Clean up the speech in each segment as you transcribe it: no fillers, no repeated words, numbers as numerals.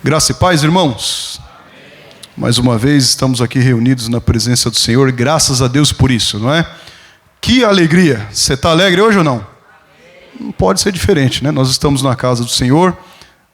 Graça e paz, irmãos. Amém. Mais uma vez estamos aqui reunidos na presença do Senhor, graças a Deus por isso, não é? Que alegria! Você está alegre hoje ou não? Amém. Não pode ser diferente, né? Nós estamos na casa do Senhor,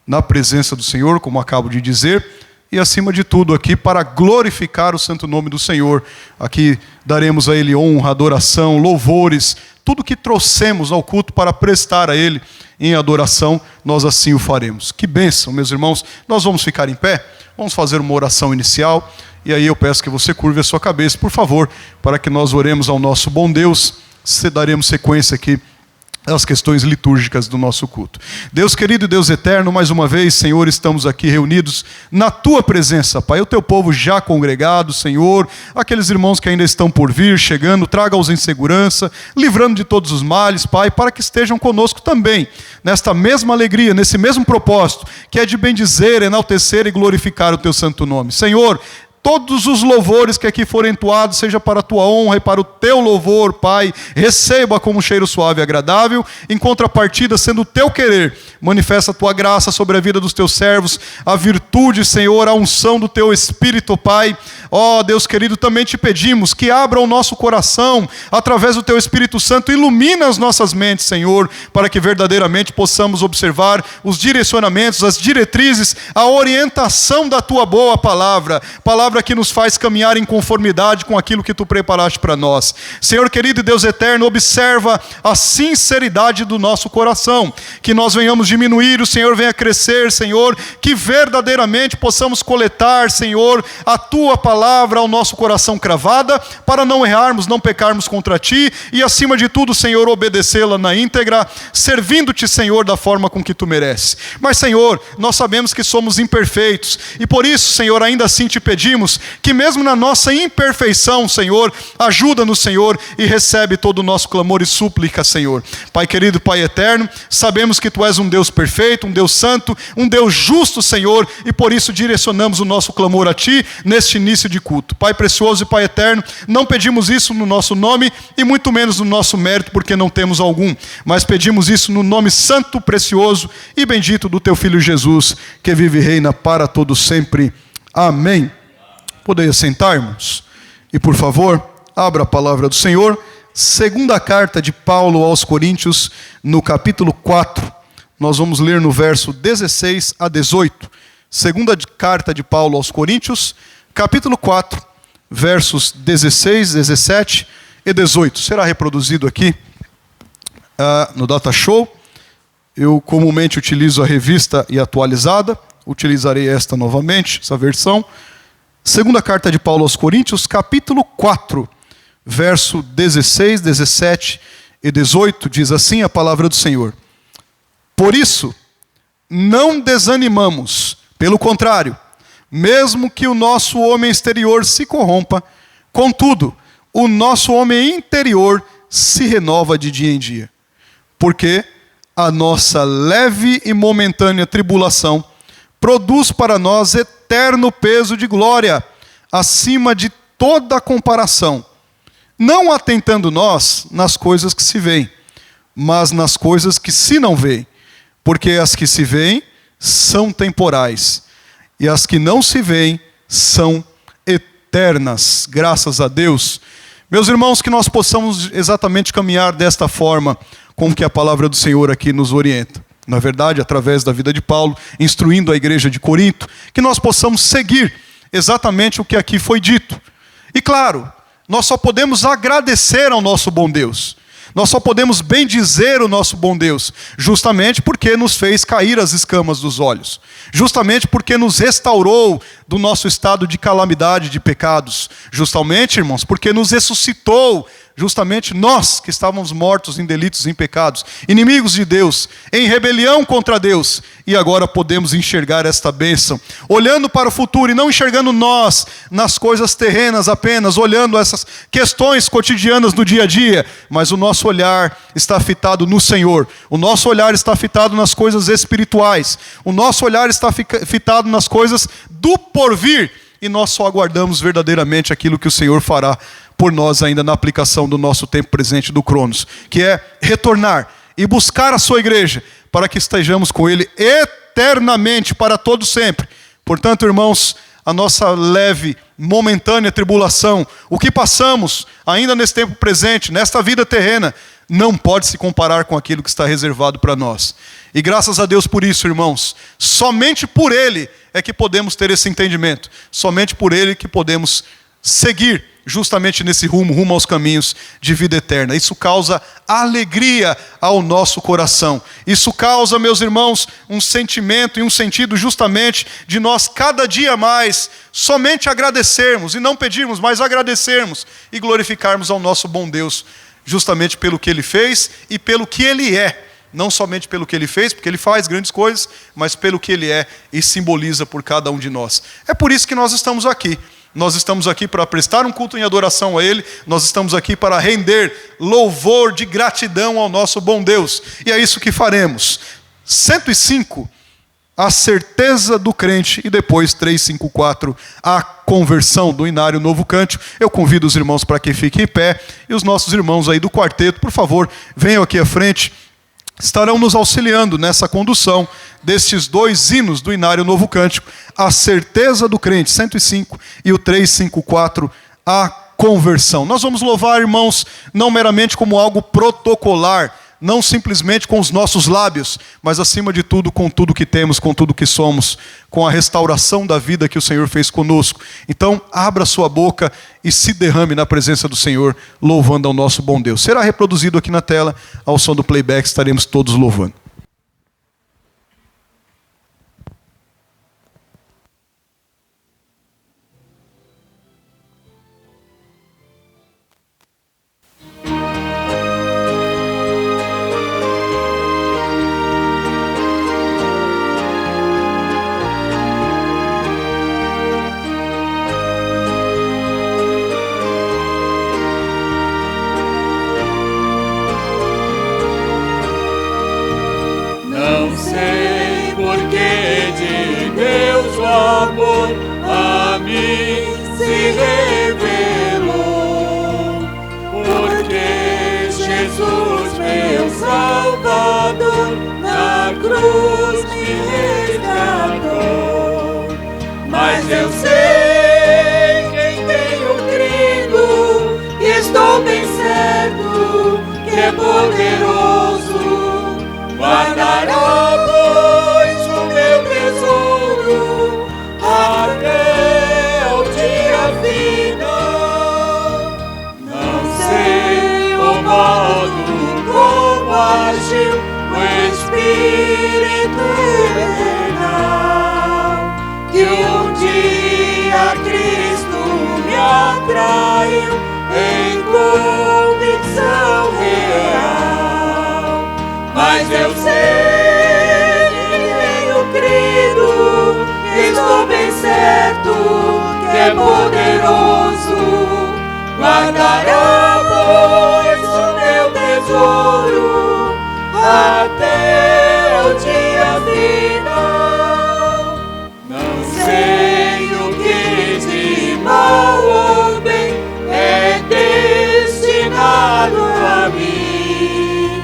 na presença do Senhor, como acabo de dizer, e acima de tudo aqui para glorificar o santo nome do Senhor. Aqui daremos a Ele honra, adoração, louvores, tudo que trouxemos ao culto para prestar a Ele em adoração, nós assim o faremos. Que bênção, meus irmãos. Nós vamos ficar em pé, vamos fazer uma oração inicial, e aí eu peço que você curve a sua cabeça, por favor, para que nós oremos ao nosso bom Deus. Daremos sequência aqui as questões litúrgicas do nosso culto. Deus querido e Deus eterno, mais uma vez, Senhor, estamos aqui reunidos na Tua presença, Pai, o Teu povo já congregado, Senhor, aqueles irmãos que ainda estão por vir, chegando, traga-os em segurança, livrando de todos os males, Pai, para que estejam conosco também, nesta mesma alegria, nesse mesmo propósito, que é de bendizer, enaltecer e glorificar o Teu santo nome. Senhor, todos os louvores que aqui forem entoados, seja para a Tua honra e para o Teu louvor, Pai, receba como um cheiro suave e agradável, em contrapartida, sendo o Teu querer, manifesta a Tua graça sobre a vida dos Teus servos, a virtude, Senhor, a unção do Teu Espírito, Pai. Ó Deus querido, também te pedimos que abra o nosso coração, através do Teu Espírito Santo, ilumina as nossas mentes, Senhor, para que verdadeiramente possamos observar os direcionamentos, as diretrizes, a orientação da Tua boa palavra que nos faz caminhar em conformidade com aquilo que Tu preparaste para nós. Senhor querido e Deus eterno, observa a sinceridade do nosso coração, que nós venhamos diminuir, o Senhor venha crescer, Senhor, que verdadeiramente possamos coletar, Senhor, a Tua palavra ao nosso coração cravada, para não errarmos, não pecarmos contra Ti, e acima de tudo, Senhor, obedecê-la na íntegra, servindo-Te, Senhor, da forma com que Tu mereces. Mas, Senhor, nós sabemos que somos imperfeitos, e por isso, Senhor, ainda assim Te pedimos que mesmo na nossa imperfeição, Senhor, ajuda-nos, Senhor, e recebe todo o nosso clamor e súplica, Senhor. Pai querido, Pai eterno, sabemos que Tu és um Deus perfeito, um Deus santo, um Deus justo, Senhor, e por isso direcionamos o nosso clamor a Ti neste início de culto. Pai precioso e Pai eterno, não pedimos isso no nosso nome e muito menos no nosso mérito, porque não temos algum, mas pedimos isso no nome santo, precioso e bendito do Teu Filho Jesus, que vive e reina para todo sempre. Amém. Poderia sentarmos? E por favor, abra a palavra do Senhor, segunda carta de Paulo aos Coríntios, no capítulo 4, nós vamos ler no verso 16 a 18, segunda carta de Paulo aos Coríntios, capítulo 4, versos 16, 17 e 18, será reproduzido aqui no Data Show. Eu comumente utilizo a revista e atualizada, utilizarei esta novamente, essa versão. Segunda carta de Paulo aos Coríntios, capítulo 4, verso 16, 17 e 18, diz assim a palavra do Senhor. Por isso, não desanimamos, pelo contrário, mesmo que o nosso homem exterior se corrompa, contudo, o nosso homem interior se renova de dia em dia. Porque a nossa leve e momentânea tribulação produz para nós eterno peso de glória, acima de toda comparação, não atentando nós nas coisas que se veem, mas nas coisas que se não veem, porque as que se veem são temporais, e as que não se veem são eternas. Graças a Deus. Meus irmãos, que nós possamos exatamente caminhar desta forma, como que a palavra do Senhor aqui nos orienta. Na verdade, através da vida de Paulo, instruindo a igreja de Corinto, que nós possamos seguir exatamente o que aqui foi dito. E claro, nós só podemos agradecer ao nosso bom Deus. Nós só podemos bendizer o nosso bom Deus, justamente porque nos fez cair as escamas dos olhos. Justamente porque nos restaurou do nosso estado de calamidade, de pecados. Justamente, irmãos, porque nos ressuscitou. Justamente nós que estávamos mortos em delitos e em pecados, inimigos de Deus, em rebelião contra Deus, e agora podemos enxergar esta bênção, olhando para o futuro e não enxergando nós nas coisas terrenas apenas, olhando essas questões cotidianas do dia a dia, mas o nosso olhar está fitado no Senhor, o nosso olhar está fitado nas coisas espirituais, o nosso olhar está fitado nas coisas do porvir, e nós só aguardamos verdadeiramente aquilo que o Senhor fará por nós ainda na aplicação do nosso tempo presente do Cronos, que é retornar e buscar a sua igreja, para que estejamos com Ele eternamente, para todo sempre, Portanto, irmãos, a nossa leve, momentânea tribulação, o que passamos ainda nesse tempo presente, nesta vida terrena, não pode se comparar com aquilo que está reservado para nós. E graças a Deus por isso, irmãos. Somente por Ele é que podemos ter esse entendimento. Somente por Ele que podemos seguir justamente nesse rumo aos caminhos de vida eterna. Isso causa alegria ao nosso coração. Isso causa, meus irmãos, um sentimento e um sentido justamente de nós cada dia mais somente agradecermos, e não pedirmos, mas agradecermos e glorificarmos ao nosso bom Deus, justamente pelo que Ele fez e pelo que Ele é. Não somente pelo que Ele fez, porque Ele faz grandes coisas, mas pelo que Ele é e simboliza por cada um de nós. É por isso que nós estamos aqui. Nós estamos aqui para prestar um culto em adoração a Ele. Nós estamos aqui para render louvor de gratidão ao nosso bom Deus. E é isso que faremos. 105, a certeza do crente. E depois 354, a conversão, do Inário Novo Cântico. Eu convido os irmãos para que fiquem em pé. E os nossos irmãos aí do quarteto, por favor, venham aqui à frente. Estarão nos auxiliando nessa condução destes dois hinos do Inário Novo Cântico, a certeza do crente, 105, e o 354, a conversão. Nós vamos louvar, irmãos, não meramente como algo protocolar, não simplesmente com os nossos lábios, mas acima de tudo com tudo que temos, com tudo que somos, com a restauração da vida que o Senhor fez conosco. Então, abra sua boca e se derrame na presença do Senhor, louvando ao nosso bom Deus. Será reproduzido aqui na tela, ao som do playback, estaremos todos louvando. Amor a mim se revelou, porque Jesus, meu Salvador, na cruz me resgatou. Mas eu sei quem tenho crido, e estou bem certo que é poderoso, guardará, pois, o meu tesouro até o dia final. Não sei o modo como agiu o Espírito eternal, que um dia Cristo me atraiu em convicção real. Mas eu sei que tenho crido, estou bem certo que é poderoso, guardará, pois, o meu tesouro até o dia final. Não sei o que de mal ou bem é destinado a mim,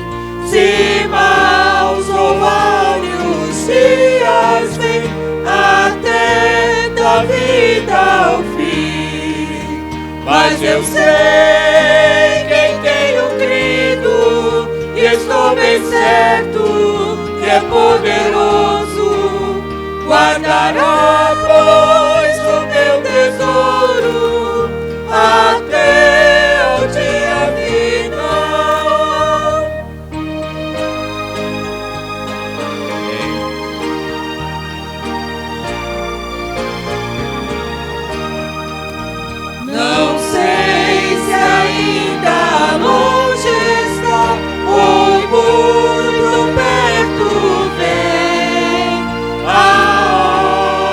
se maus ou vários dias vêm até da vida ao fim. Mas eu sei quem tenho crido, e estou bem certo que é poderoso, guardará, pois, o meu tesouro até o dia final. Não sei se ainda longe está ou muito perto vem a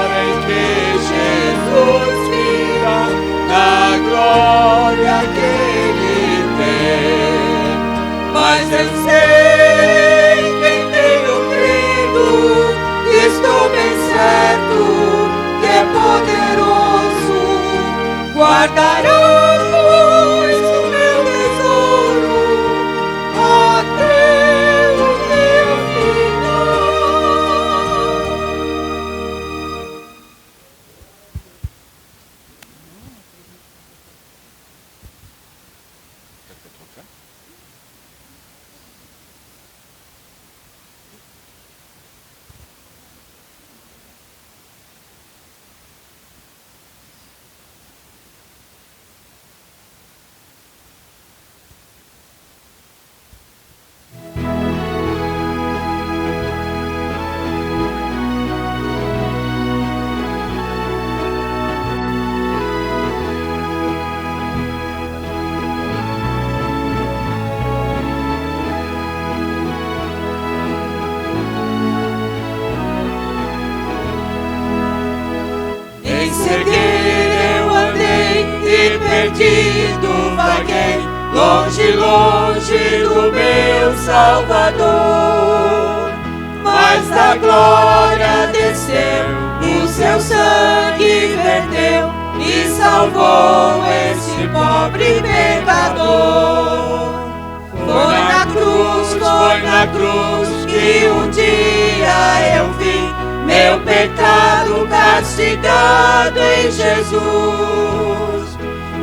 hora em que Jesus virá na glória que Ele tem. Mas eu sei quem tenho crido, e estou bem certo que é poderoso, guardará, pois, o meu tesouro até o dia final. perdido vaguei, longe, longe do meu Salvador. Mas da glória desceu, o seu sangue verteu e salvou esse pobre pecador. Foi na cruz que um dia eu vi meu pecado castigado em Jesus.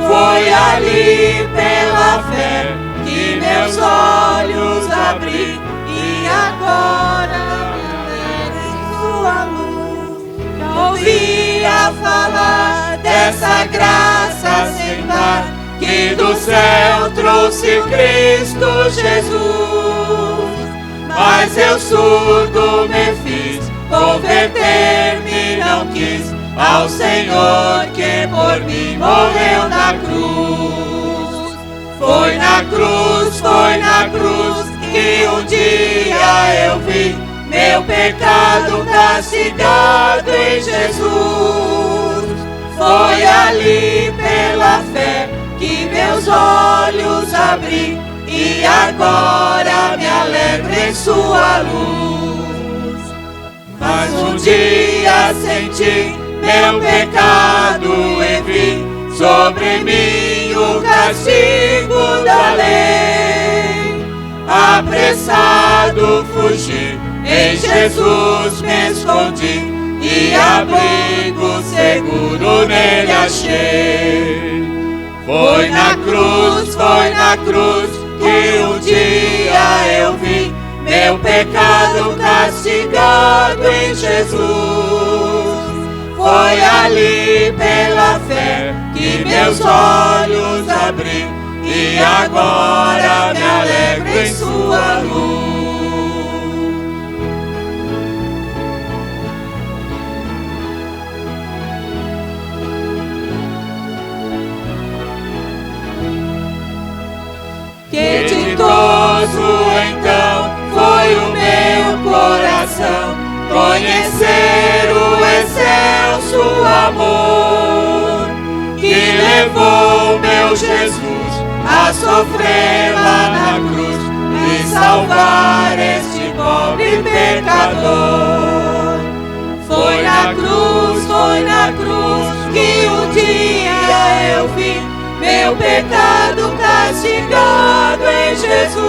Foi ali pela fé que meus olhos abri e agora em sua luz ouvia falar dessa graça sem par que do céu trouxe Cristo Jesus. Mas eu surdo me fiz, converter-me não quis ao Senhor que por mim morreu na cruz. Foi na cruz que um dia eu vi meu pecado castigado em Jesus. Foi ali pela fé que meus olhos abri e agora me alegro em sua luz. Mas um dia senti meu pecado e vi sobre mim o castigo da lei. Apressado fugi, em Jesus me escondi e abrigo seguro nele achei. Foi na cruz que um dia eu vi meu pecado castigado em Jesus. Foi ali pela fé que meus olhos abri e agora me alegro em sua luz. Que ditoso então foi o meu coração conhecer o excelso amor que levou meu Jesus a sofrer lá na cruz e salvar este pobre pecador. Foi na cruz que um dia eu vi meu pecado castigado em Jesus.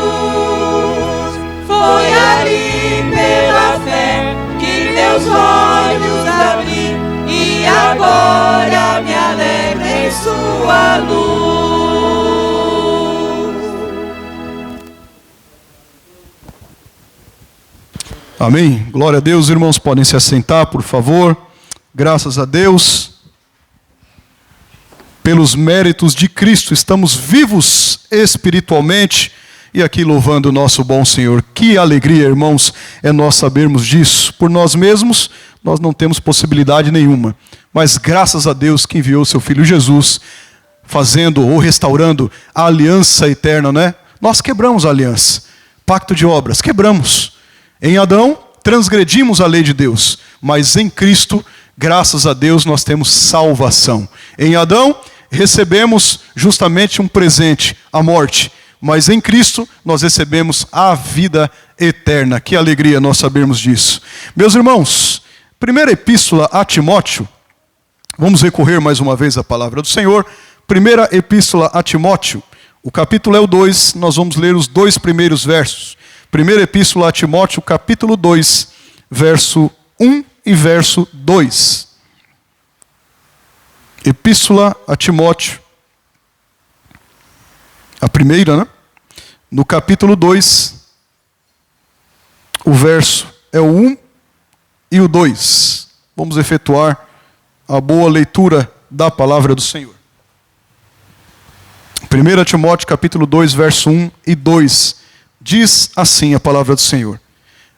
Foi ali pela fé que meus olhos abri e agora me alegro em sua luz. Amém. Glória a Deus, irmãos, podem se assentar, por favor. Graças a Deus. Pelos méritos de Cristo, estamos vivos espiritualmente e aqui louvando o nosso bom Senhor. Que alegria, irmãos, é nós sabermos disso. Por nós mesmos, nós não temos possibilidade nenhuma. Mas graças a Deus que enviou seu Filho Jesus, fazendo ou restaurando a aliança eterna, né? Nós quebramos a aliança, pacto de obras, quebramos. Em Adão, transgredimos a lei de Deus, mas em Cristo, graças a Deus, nós temos salvação. Em Adão, recebemos justamente um presente, a morte. Mas em Cristo nós recebemos a vida eterna. Que alegria nós sabermos disso. Meus irmãos, primeira epístola a Timóteo. Vamos recorrer mais uma vez à palavra do Senhor. Primeira epístola a Timóteo. O capítulo é o 2. Nós vamos ler os 2 primeiros versos. Primeira epístola a Timóteo, capítulo 2, verso 1 e verso 2. Epístola a Timóteo, a primeira, né? No capítulo 2, o verso é o 1 e o 2. Vamos efetuar a boa leitura da palavra do Senhor. 1 Timóteo, capítulo 2, verso 1 e 2. Diz assim a palavra do Senhor.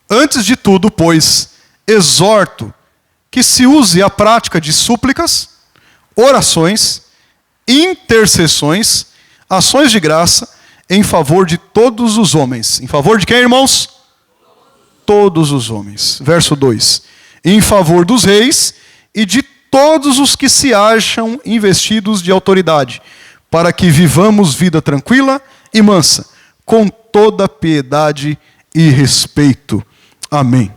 Antes de tudo, pois, exorto que se use a prática de súplicas, orações, intercessões, ações de graça, em favor de todos os homens. Em favor de quem, irmãos? Todos os homens. Verso 2. Em favor dos reis e de todos os que se acham investidos de autoridade, para que vivamos vida tranquila e mansa, com toda piedade e respeito. Amém.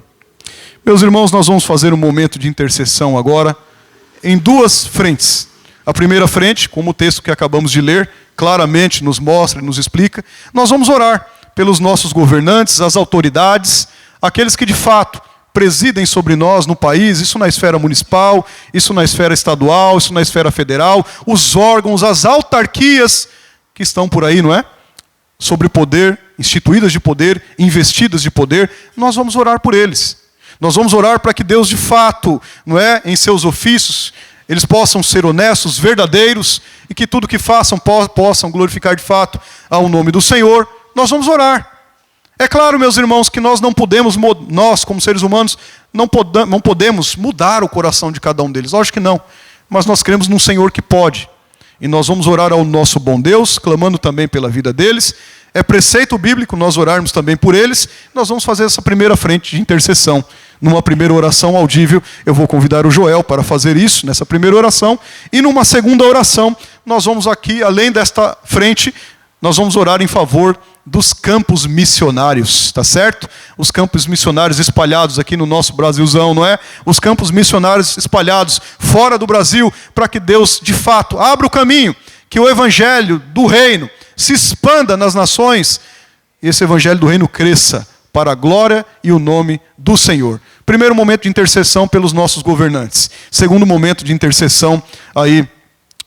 Meus irmãos, nós vamos fazer um momento de intercessão agora, em duas frentes. A primeira frente, como o texto que acabamos de ler, claramente nos mostra e nos explica, nós vamos orar pelos nossos governantes, as autoridades, aqueles que de fato presidem sobre nós no país, isso na esfera municipal, isso na esfera estadual, isso na esfera federal, os órgãos, as autarquias que estão por aí, não é? Sobre poder, instituídas de poder, investidas de poder, nós vamos orar por eles. Nós vamos orar para que Deus de fato, não é, em seus ofícios, eles possam ser honestos, verdadeiros, e que tudo que façam possam glorificar de fato ao nome do Senhor. Nós vamos orar. É claro, meus irmãos, que nós não podemos, nós como seres humanos, não podemos mudar o coração de cada um deles. Lógico que não. Mas nós cremos num Senhor que pode. E nós vamos orar ao nosso bom Deus, clamando também pela vida deles. É preceito bíblico nós orarmos também por eles. Nós vamos fazer essa primeira frente de intercessão. Numa primeira oração audível, eu vou convidar o Joel para fazer isso, nessa primeira oração. E numa segunda oração, nós vamos aqui, além desta frente, nós vamos orar em favor dos campos missionários, tá certo? Os campos missionários espalhados aqui no nosso Brasilzão, não é? Os campos missionários espalhados fora do Brasil, para que Deus, de fato, abra o caminho, que o evangelho do reino se expanda nas nações, e esse evangelho do reino cresça para a glória e o nome do Senhor. Primeiro momento de intercessão pelos nossos governantes. Segundo momento de intercessão aí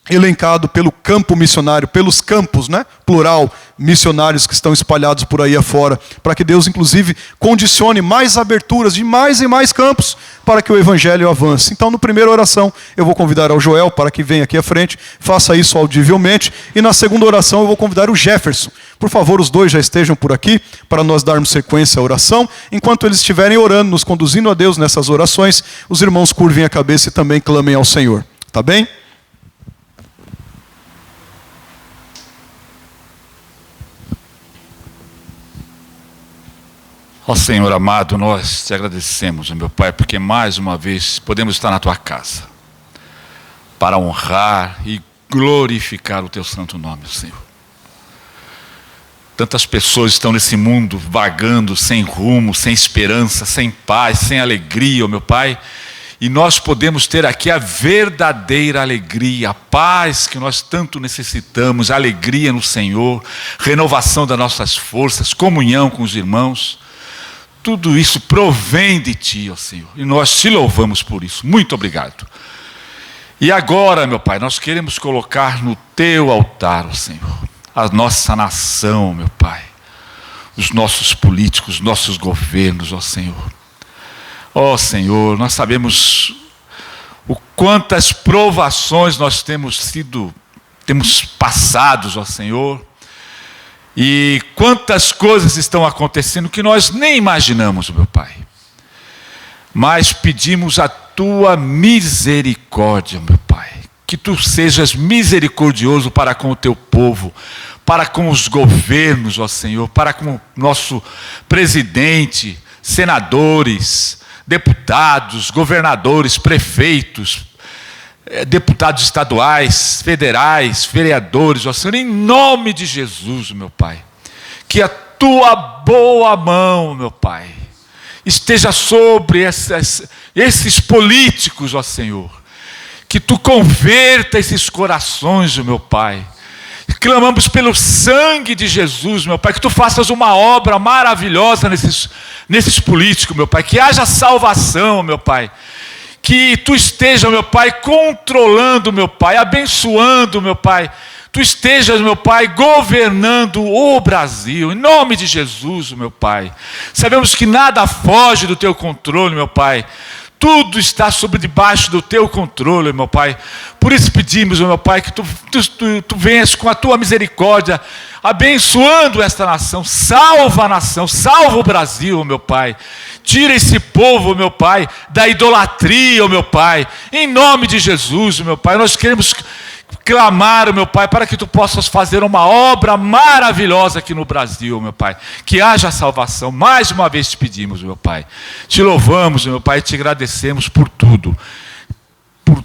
elencado pelo campo missionário, pelos campos, né? Plural, missionários que estão espalhados por aí afora, para que Deus, inclusive, condicione mais aberturas de mais e mais campos para que o evangelho avance. Então, na primeira oração, eu vou convidar ao Joel para que venha aqui à frente, faça isso audivelmente, e na segunda oração eu vou convidar o Jefferson. Por favor, os dois já estejam por aqui, para nós darmos sequência à oração. Enquanto eles estiverem orando, nos conduzindo a Deus nessas orações, os irmãos curvem a cabeça e também clamem ao Senhor. Tá bem? Ó Senhor amado, nós te agradecemos, meu Pai, porque mais uma vez podemos estar na Tua casa para honrar e glorificar o Teu santo nome, Senhor. Tantas pessoas estão nesse mundo vagando, sem rumo, sem esperança, sem paz, sem alegria, ó meu Pai, e nós podemos ter aqui a verdadeira alegria, a paz que nós tanto necessitamos, a alegria no Senhor, renovação das nossas forças, comunhão com os irmãos. Tudo isso provém de Ti, ó Senhor, e nós Te louvamos por isso. Muito obrigado. E agora, meu Pai, nós queremos colocar no Teu altar, ó Senhor, a nossa nação, meu Pai, os nossos políticos, os nossos governos, ó Senhor. Ó Senhor, nós sabemos o quantas provações nós temos passados, ó Senhor, e quantas coisas estão acontecendo que nós nem imaginamos, meu Pai. Mas pedimos a Tua misericórdia, meu Pai. Que Tu sejas misericordioso para com o Teu povo, para com os governos, ó Senhor, para com o nosso presidente, senadores, deputados, governadores, prefeitos, deputados estaduais, federais, vereadores, ó Senhor, em nome de Jesus, meu Pai, que a Tua boa mão, meu Pai, esteja sobre esses políticos, ó Senhor, que Tu converta esses corações, meu Pai. Clamamos pelo sangue de Jesus, meu Pai, que Tu faças uma obra maravilhosa nesses políticos, meu Pai, que haja salvação, meu Pai, que Tu esteja, meu Pai, controlando, meu Pai, abençoando, meu Pai, Tu estejas, meu Pai, governando o Brasil, em nome de Jesus, meu Pai. Sabemos que nada foge do Teu controle, meu Pai. Tudo está debaixo do Teu controle, meu Pai. Por isso pedimos, meu Pai, que Tu venhas com a Tua misericórdia, abençoando esta nação. Salva a nação, salva o Brasil, meu Pai. Tira esse povo, meu Pai, da idolatria, meu Pai. Em nome de Jesus, meu Pai, nós queremos clamar, meu Pai, para que Tu possas fazer uma obra maravilhosa aqui no Brasil, meu Pai. Que haja salvação. Mais uma vez te pedimos, meu Pai. Te louvamos, meu Pai, e te agradecemos por tudo. Por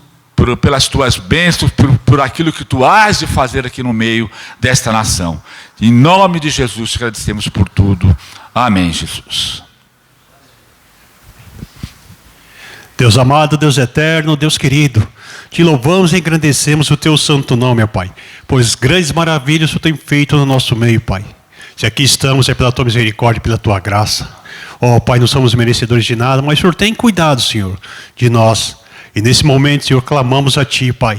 pelas tuas bênçãos, por aquilo que tu has de fazer aqui no meio desta nação. Em nome de Jesus, te agradecemos por tudo. Amém, Jesus. Deus amado, Deus eterno, Deus querido, te louvamos e engrandecemos o teu santo nome, ó Pai, pois grandes maravilhas tu tem feito no nosso meio, Pai. Se aqui estamos é pela tua misericórdia e pela tua graça. Ó Pai, não somos merecedores de nada, mas o Senhor tem cuidado, Senhor, de nós. E nesse momento, Senhor, clamamos a Ti, Pai,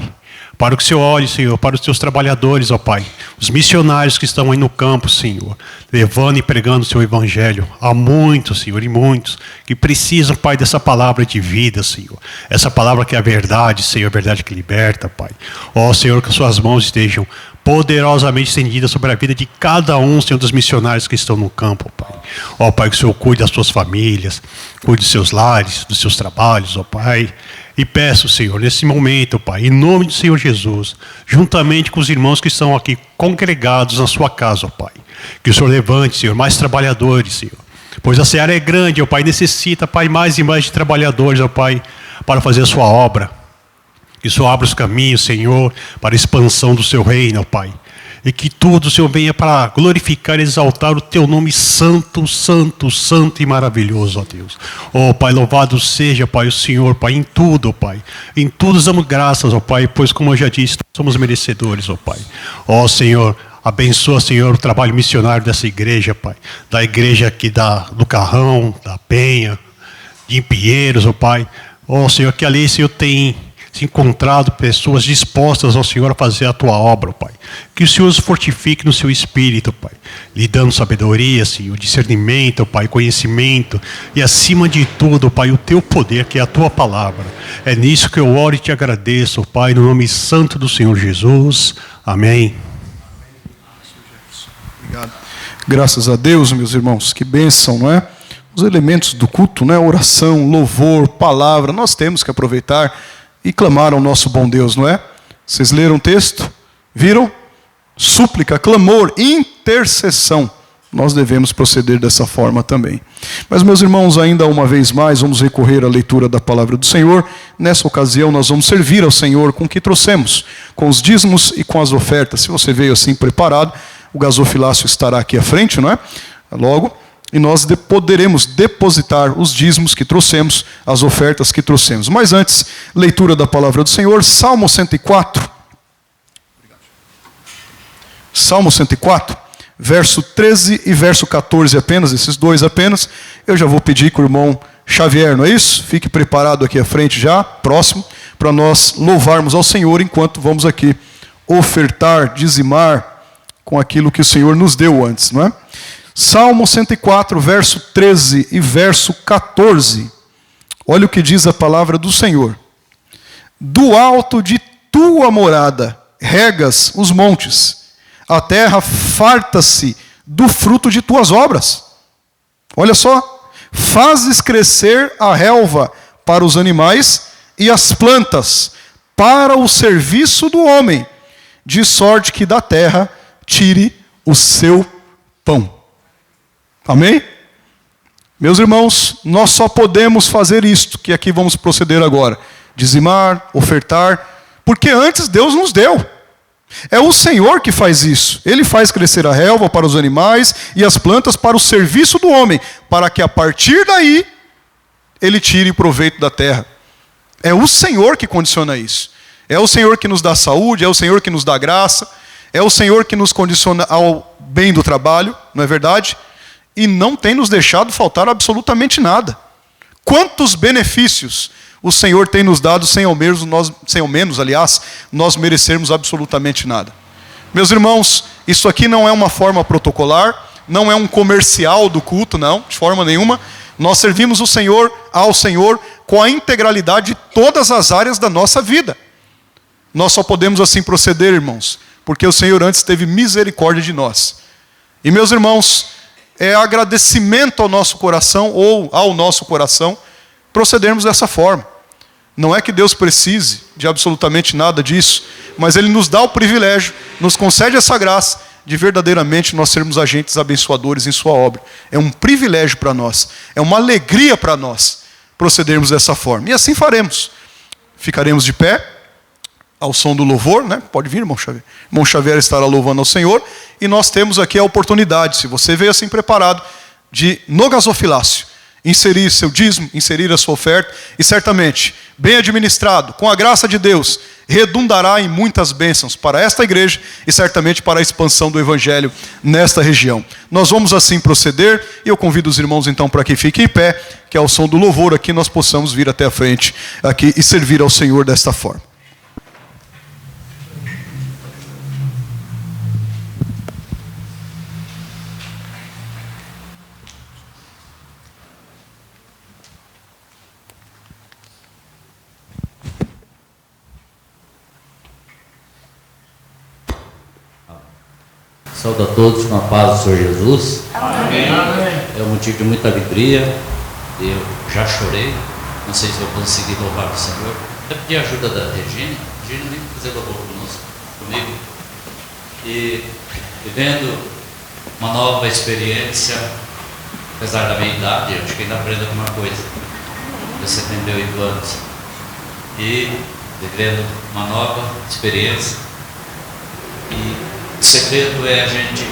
para que o Senhor olhe, Senhor, para os Teus trabalhadores, ó Pai, os missionários que estão aí no campo, Senhor, levando e pregando o Seu Evangelho. Há muitos, Senhor, e muitos que precisam, Pai, dessa palavra de vida, Senhor. Essa palavra que é a verdade, Senhor, a verdade que liberta, Pai. Ó Senhor, que as Suas mãos estejam poderosamente estendidas sobre a vida de cada um, Senhor, dos missionários que estão no campo, Pai. Ó Pai, que o Senhor cuide das suas famílias, cuide dos seus lares, dos seus trabalhos, ó Pai. E peço, Senhor, nesse momento, Pai, em nome do Senhor Jesus, juntamente com os irmãos que estão aqui congregados na sua casa, ó Pai, que o Senhor levante, Senhor, mais trabalhadores, Senhor. Pois a seara é grande, ó Pai, necessita, Pai, mais e mais de trabalhadores, ó Pai, para fazer a sua obra. Que o Senhor abra os caminhos, Senhor, para a expansão do Seu reino, ó Pai. E que tudo, Senhor, venha para glorificar e exaltar o Teu nome santo, santo, santo e maravilhoso, ó Deus. Ó Pai, louvado seja, Pai, o Senhor, Pai, em tudo, ó Pai. Em tudo damos graças, ó Pai, pois como eu já disse, somos merecedores, ó Pai. Ó Senhor, abençoa, Senhor, o trabalho missionário dessa igreja, Pai. Da igreja aqui do Carrão, da Penha, de Pinheiros, ó Pai. Ó Senhor, que ali, Senhor, tem se encontrado pessoas dispostas ao Senhor a fazer a Tua obra, Pai. Que o Senhor os fortifique no Seu Espírito, Pai. Lhe dando sabedoria, Senhor, discernimento, Pai, conhecimento. E acima de tudo, Pai, o Teu poder, que é a Tua palavra. É nisso que eu oro e te agradeço, Pai, no nome santo do Senhor Jesus. Amém. Obrigado. Graças a Deus, meus irmãos. Que bênção, não é? Os elementos do culto, né? Oração, louvor, palavra. Nós temos que aproveitar e clamar ao nosso bom Deus, não é? Vocês leram o texto? Viram? Súplica, clamor, intercessão. Nós devemos proceder dessa forma também. Mas, meus irmãos, ainda uma vez mais, vamos recorrer à leitura da palavra do Senhor. Nessa ocasião, nós vamos servir ao Senhor com o que trouxemos, com os dízimos e com as ofertas. Se você veio assim preparado, o gasofilácio estará aqui à frente, não é? Logo. E nós poderemos depositar os dízimos que trouxemos, as ofertas que trouxemos. Mas antes, leitura da palavra do Senhor, Salmo 104. Salmo 104, verso 13 e verso 14 apenas, esses dois apenas. Eu já vou pedir que o irmão Xavier, não é isso? Fique preparado aqui à frente já, próximo, para nós louvarmos ao Senhor enquanto vamos aqui ofertar, dizimar com aquilo que o Senhor nos deu antes, não é? Salmo 104, verso 13 e verso 14. Olha o que diz a palavra do Senhor. Do alto de tua morada regas os montes, a terra farta-se do fruto de tuas obras. Olha só, fazes crescer a relva para os animais e as plantas para o serviço do homem, de sorte que da terra tire o seu pão. Amém? Meus irmãos, nós só podemos fazer isto, que aqui vamos proceder agora. Dizimar, ofertar, porque antes Deus nos deu. É o Senhor que faz isso. Ele faz crescer a relva para os animais e as plantas para o serviço do homem, para que a partir daí, Ele tire proveito da terra. É o Senhor que condiciona isso. É o Senhor que nos dá saúde, é o Senhor que nos dá graça, é o Senhor que nos condiciona ao bem do trabalho, não é verdade? E não tem nos deixado faltar absolutamente nada. Quantos benefícios o Senhor tem nos dado sem ao menos, nós merecermos absolutamente nada. Meus irmãos, isso aqui não é uma forma protocolar, não é um comercial do culto, não, de forma nenhuma. Nós servimos ao Senhor com a integralidade de todas as áreas da nossa vida. Nós só podemos assim proceder, irmãos, porque o Senhor antes teve misericórdia de nós. E meus irmãos, é agradecimento ao nosso coração, ou ao nosso coração, procedermos dessa forma. Não é que Deus precise de absolutamente nada disso, mas Ele nos dá o privilégio, nos concede essa graça, de verdadeiramente nós sermos agentes abençoadores em sua obra. É um privilégio para nós, é uma alegria para nós procedermos dessa forma. E assim faremos. Ficaremos de pé, ao som do louvor, né? Pode vir, irmão Xavier. Irmão Xavier estará louvando ao Senhor. E nós temos aqui a oportunidade, se você veio assim preparado, de, no gasofilácio, inserir seu dízimo, inserir a sua oferta. E certamente, bem administrado, com a graça de Deus, redundará em muitas bênçãos para esta igreja e certamente para a expansão do Evangelho nesta região. Nós vamos assim proceder e eu convido os irmãos então para que fiquem em pé, que ao som do louvor aqui nós possamos vir até a frente aqui e servir ao Senhor desta forma. Saúdo a todos com a paz do Senhor Jesus. Amém. É um motivo de muita alegria. Eu já chorei. Não sei se eu consegui louvar o Senhor. Eu pedi a ajuda da Regina. Regina, vem fazer louvor comigo. E vivendo uma nova experiência, apesar da minha idade, eu acho que ainda aprendo alguma coisa. Eu 78 anos. E vivendo uma nova experiência. E o segredo é a gente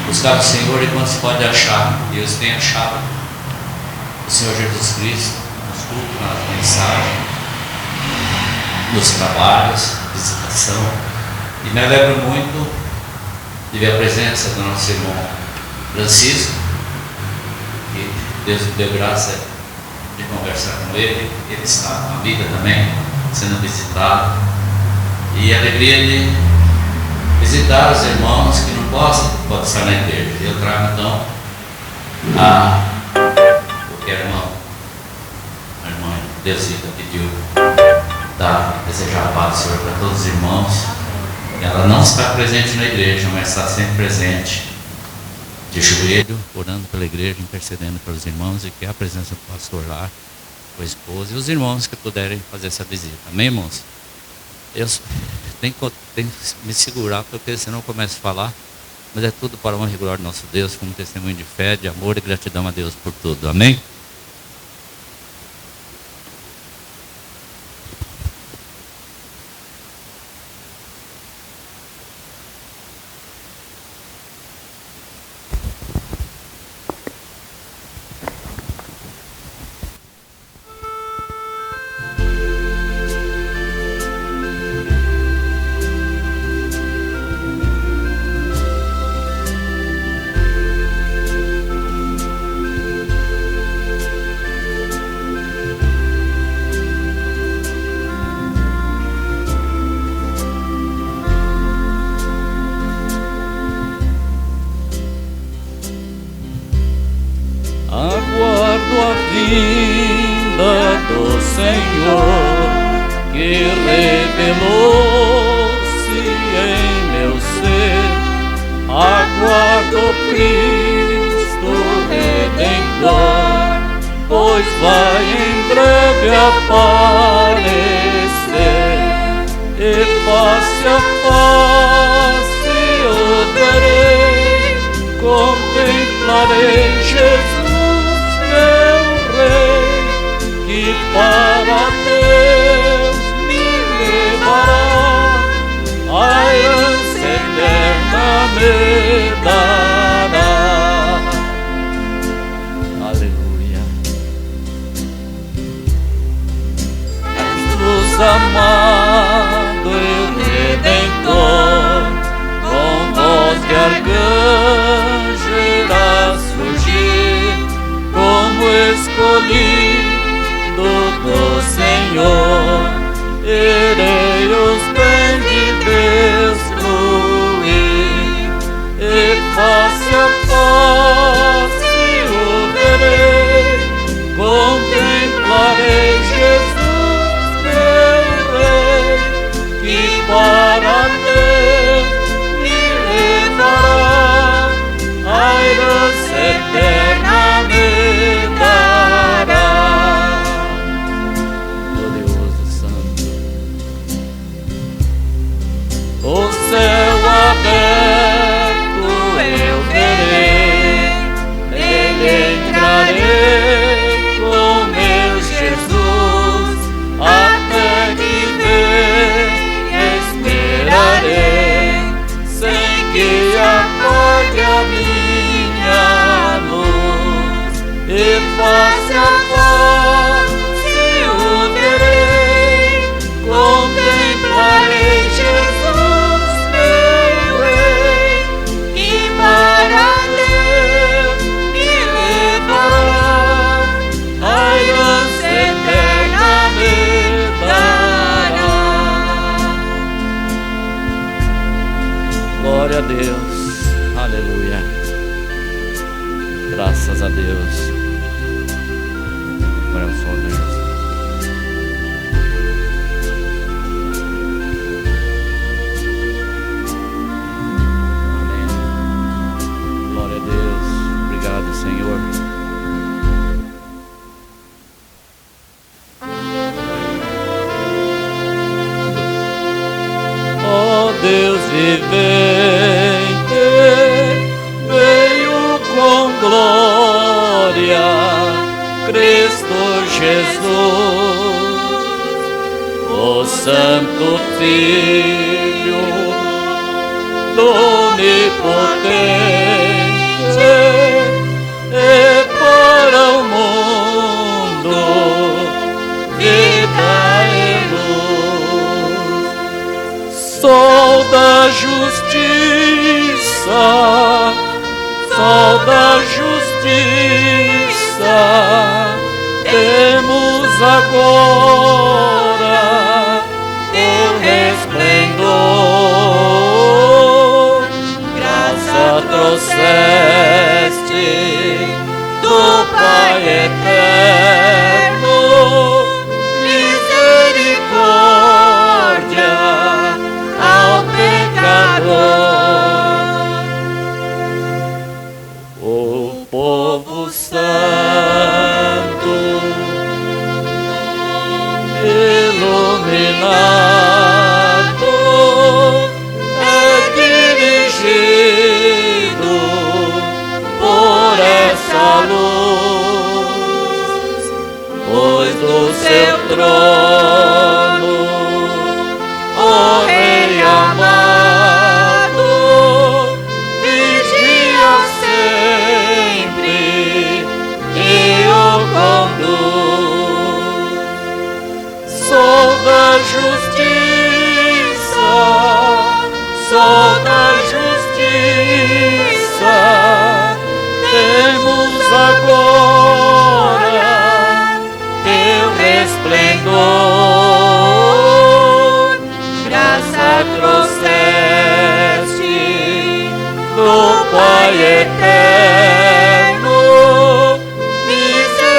buscar o Senhor enquanto se pode achar. E eu tenho achado o Senhor Jesus Cristo nos cultos, nas mensagens, nos trabalhos, visitação. E me alegro muito de ver a presença do nosso irmão Francisco, que Deus me deu graça de conversar com ele. Ele está com a vida também, sendo visitado. E a alegria de visitar os irmãos que não podem estar na igreja. Eu trago então porque a irmã Deusita pediu desejar a paz do Senhor para todos os irmãos. Ela não está presente na igreja, mas está sempre presente, de joelho, orando pela igreja, intercedendo pelos irmãos, e que a presença do pastor lá, com a esposa e os irmãos que puderem fazer essa visita. Amém, irmãos? Eu tenho que me segurar, porque senão eu começo a falar, mas é tudo para a honra e glória do nosso Deus, como testemunho de fé, de amor e gratidão a Deus por tudo. Amém? Aguardo a vinda do Senhor, que revelou-se em meu ser. Aguardo Cristo Redentor, pois vai em breve aparecer, e face a face o verei, contemplarei Jesus, meu Rei, que para Deus me levará, a herança eterna me dará. Aleluia. Jesus amado e Redentor, com voz de arcanjo irá surgir, como escolhido do Senhor, irei os bens de Deus fluir, e face a face o verei, contemplarei Jesus, meu Rei, que para Deus me levará, a herança eterna me dará. Glorioso Santo, o céu aberto eu verei, nele entrarei com meu Jesus, até que Graças a Deus. Glória ao Senhor Deus. Amém. Glória a Deus. Obrigado, Senhor. Ó Deus vivente, veio com glória, Cristo Jesus, o Santo Filho do Onipotente, e para o mundo vida e luz, sol da justiça, sol da justiça, temos agora teu resplendor. Graça trouxeste do Pai eterno, misericórdia ao pecador. O povo santo, iluminado, é dirigido por essa luz, pois do seu trono, ó Rei amado, vigia sempre e o conduz. Sol da justiça, sol da justiça, temos agora teu resplendor. Graça trouxeste do Pai eterno, misericórdia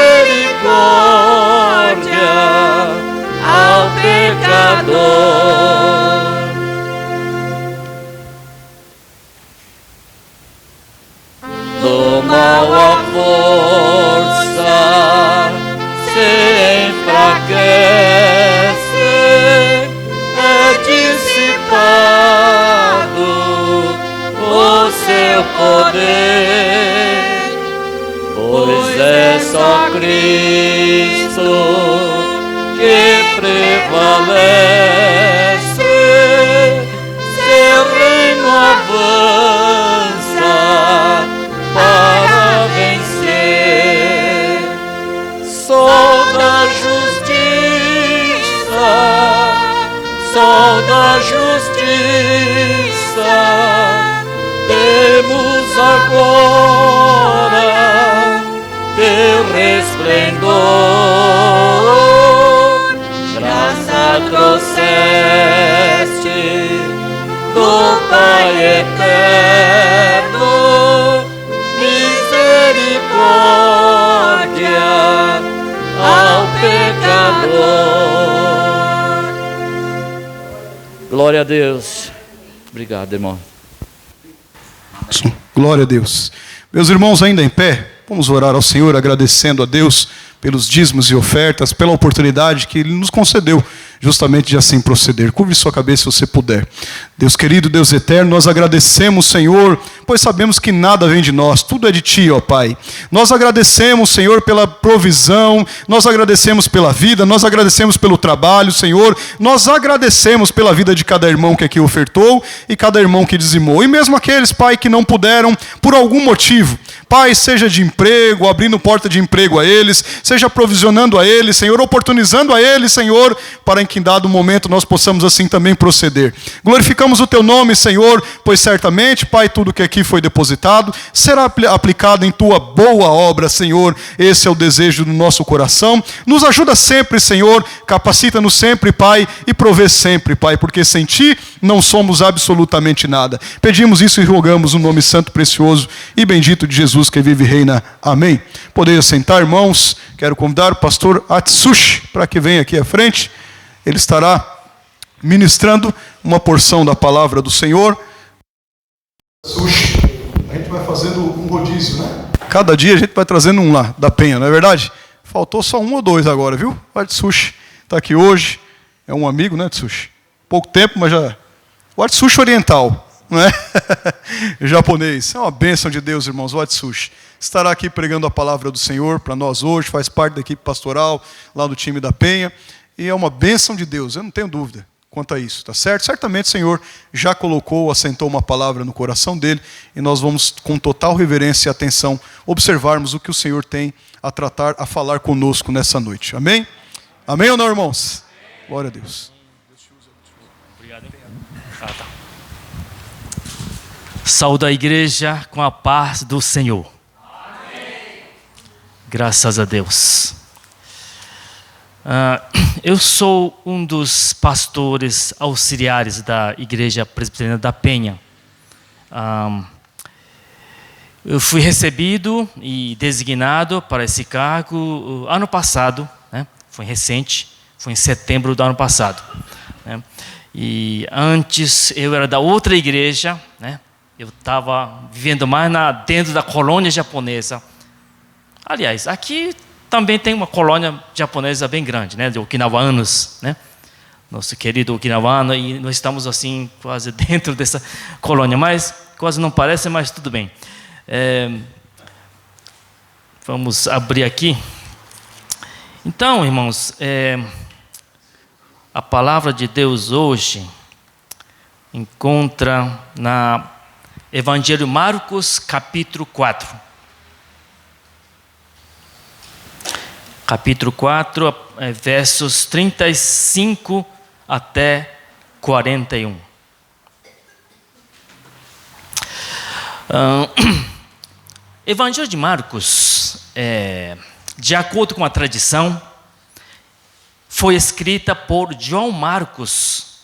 ao pecador. Do mal a força se enfraquece, é dissipado o seu poder, pois é só Cristo que prevalece, seu reino avança para vencer. Sol da justiça, sol da justiça, temos agora teu resplendor. Graça trouxeste do Pai eterno, misericórdia ao pecador. Glória a Deus. Obrigado, irmão. Glória a Deus. Meus irmãos, ainda em pé, vamos orar ao Senhor, agradecendo a Deus pelos dízimos e ofertas, pela oportunidade que Ele nos concedeu justamente de assim proceder. Curve sua cabeça se você puder. Deus querido, Deus eterno, nós agradecemos, Senhor, pois sabemos que nada vem de nós, tudo é de Ti, ó Pai. Nós agradecemos, Senhor, pela provisão, nós agradecemos pela vida, nós agradecemos pelo trabalho, Senhor, nós agradecemos pela vida de cada irmão que aqui ofertou e cada irmão que dizimou. E mesmo aqueles, Pai, que não puderam, por algum motivo, Pai, seja de emprego, abrindo porta de emprego a eles, seja provisionando a eles, Senhor, oportunizando a eles, Senhor, para que que em dado momento nós possamos assim também proceder. Glorificamos o Teu nome, Senhor, pois certamente, Pai, tudo que aqui foi depositado será aplicado em Tua boa obra, Senhor. Esse é o desejo do nosso coração. Nos ajuda sempre, Senhor, capacita-nos sempre, Pai, e provê sempre, Pai, porque sem Ti não somos absolutamente nada. Pedimos isso e rogamos no nome santo, precioso e bendito de Jesus, que vive e reina. Amém. Podeis sentar, irmãos. Quero convidar o pastor Atsushi para que venha aqui à frente. Ele estará ministrando uma porção da palavra do Senhor. Atsushi, a gente vai fazendo um rodízio, né? Cada dia a gente vai trazendo um lá, da Penha, não é verdade? Faltou só um ou dois agora, viu? O Atsushi está aqui hoje. É um amigo, né, Atsushi? Pouco tempo, mas já... O Atsushi oriental, não é? Japonês. É uma bênção de Deus, irmãos. O Atsushi estará aqui pregando a palavra do Senhor para nós hoje, faz parte da equipe pastoral, lá do time da Penha, e é uma bênção de Deus, eu não tenho dúvida quanto a isso, tá certo? Certamente o Senhor já colocou, assentou uma palavra no coração dele, e nós vamos, com total reverência e atenção, observarmos o que o Senhor tem a tratar, a falar conosco nessa noite. Amém? Amém ou não, irmãos? Glória a Deus. Obrigado. Tá. Saúdo a igreja com a paz do Senhor. Graças a Deus. Eu sou um dos pastores auxiliares da Igreja Presbiteriana da Penha. Eu fui recebido e designado para esse cargo ano passado, né? Foi recente, foi em setembro do ano passado, né? E antes eu era da outra igreja, né? Eu estava vivendo mais dentro da colônia japonesa. Aliás, aqui também tem uma colônia japonesa bem grande, né, de okinawanos, né? Nosso querido okinawano, e nós estamos assim quase dentro dessa colônia, mas quase não parece, mas tudo bem. Vamos abrir aqui. Então, irmãos, a palavra de Deus hoje encontra na Evangelho Marcos, capítulo 4. Capítulo 4, versos 35 até 41. Evangelho de Marcos, de acordo com a tradição, foi escrita por João Marcos,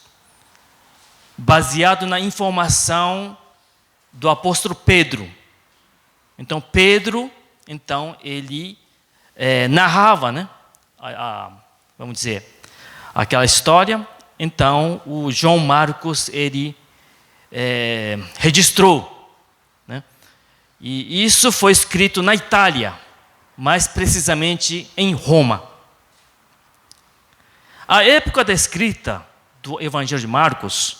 baseado na informação do apóstolo Pedro. Então, Pedro, ele narrava, né, vamos dizer, aquela história. Então, o João Marcos, ele registrou, né? E isso foi escrito na Itália, mais precisamente em Roma. A época da escrita do Evangelho de Marcos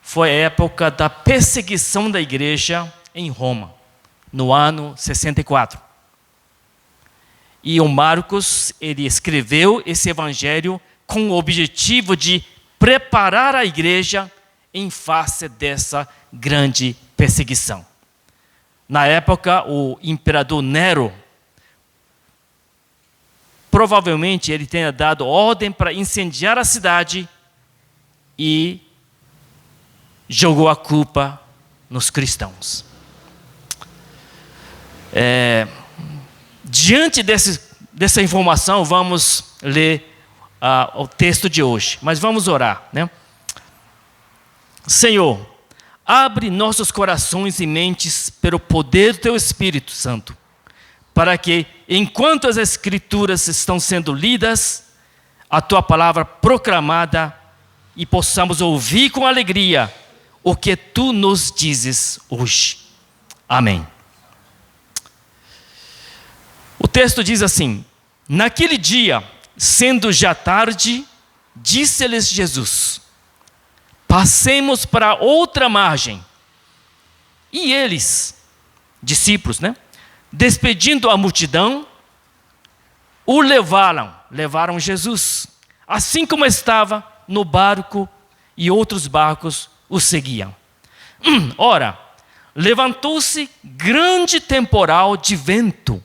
foi a época da perseguição da igreja em Roma, no ano 64. E o Marcos, ele escreveu esse evangelho com o objetivo de preparar a igreja em face dessa grande perseguição. Na época, o imperador Nero, provavelmente ele tenha dado ordem para incendiar a cidade e jogou a culpa nos cristãos. Diante dessa informação, vamos ler o texto de hoje. Mas vamos orar, né? Senhor, abre nossos corações e mentes pelo poder do Teu Espírito Santo, para que, enquanto as Escrituras estão sendo lidas, a Tua palavra proclamada, e possamos ouvir com alegria o que Tu nos dizes hoje. Amém. O texto diz assim: naquele dia, sendo já tarde, disse-lhes Jesus: passemos para outra margem. E eles, discípulos, né, despedindo a multidão, o levaram Jesus, assim como estava no barco, e outros barcos o seguiam. Ora, levantou-se grande temporal de vento,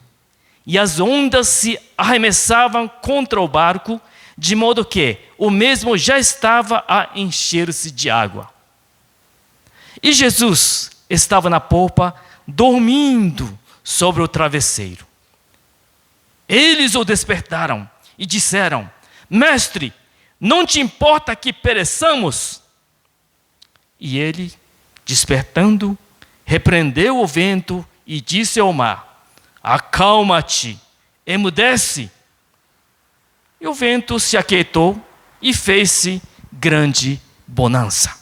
e as ondas se arremessavam contra o barco, de modo que o mesmo já estava a encher-se de água. E Jesus estava na polpa, dormindo sobre o travesseiro. Eles o despertaram e disseram: Mestre, não te importa que pereçamos? E ele, despertando, repreendeu o vento e disse ao mar: Acalma-te, emudece. E o vento se aquietou e fez-se grande bonança.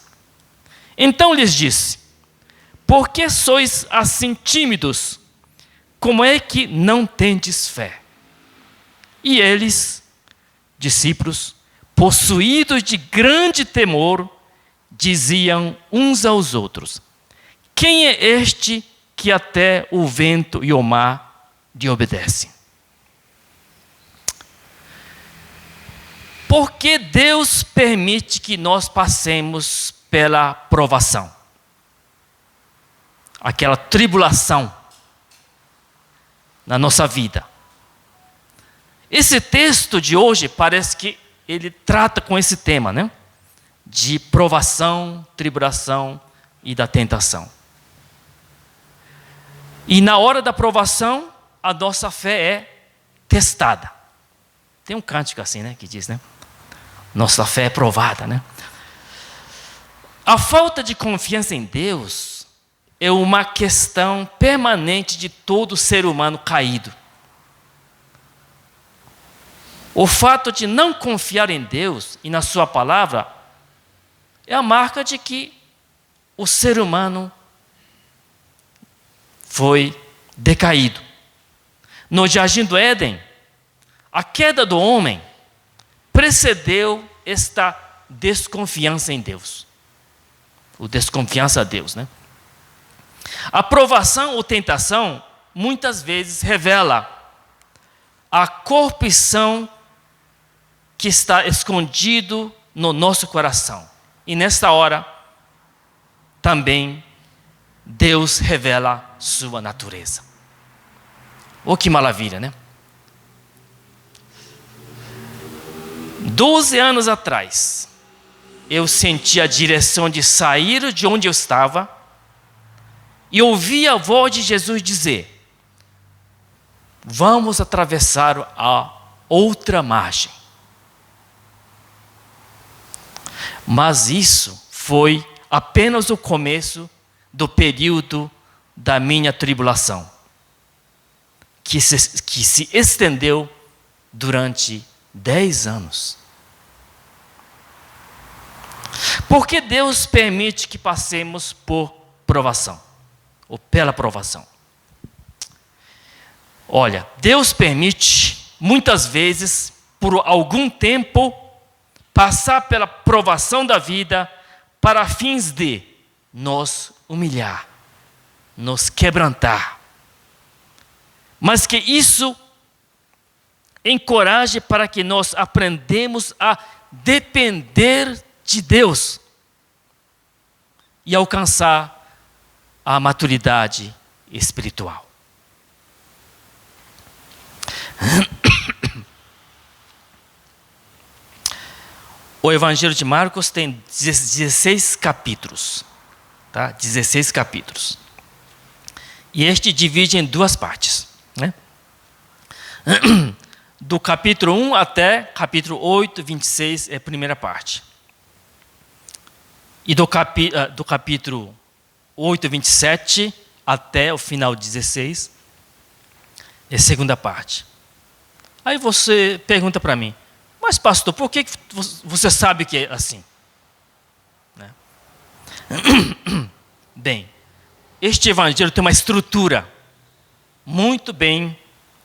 Então lhes disse: Por que sois assim tímidos? Como é que não tendes fé? E eles, discípulos, possuídos de grande temor, diziam uns aos outros: Quem é este que até o vento e o mar lhe obedecem? Por que Deus permite que nós passemos pela provação? Aquela tribulação na nossa vida. Esse texto de hoje parece que ele trata com esse tema, né? De provação, tribulação e da tentação. E na hora da provação, a nossa fé é testada. Tem um cântico assim, né? Que diz, né? Nossa fé é provada, né? A falta de confiança em Deus é uma questão permanente de todo ser humano caído. O fato de não confiar em Deus e na sua palavra é a marca de que o ser humano foi decaído. No Jardim do Éden, a queda do homem precedeu esta desconfiança em Deus. O desconfiança a Deus, né? A provação ou tentação muitas vezes revela a corrupção que está escondido no nosso coração. E nesta hora, também, Deus revela sua natureza. Oh, que maravilha, né? 12 anos atrás, eu senti a direção de sair de onde eu estava e ouvi a voz de Jesus dizer: vamos atravessar a outra margem. Mas isso foi apenas o começo do período da minha tribulação, que se estendeu durante 10 anos. Por que Deus permite que passemos por provação? Ou pela provação? Olha, Deus permite, muitas vezes, por algum tempo, passar pela provação da vida para fins de nos humilhar, nos quebrantar. Mas que isso encoraje para que nós aprendemos a depender de Deus e alcançar a maturidade espiritual. O Evangelho de Marcos tem 16 capítulos. Tá? 16 capítulos. E este divide em duas partes. Né? Do capítulo 1 até capítulo 8, 26 é a primeira parte. E do capítulo 8, 27 até o final 16 é a segunda parte. Aí você pergunta para mim: mas pastor, por que você sabe que é assim? Né? Bem, este evangelho tem uma estrutura muito bem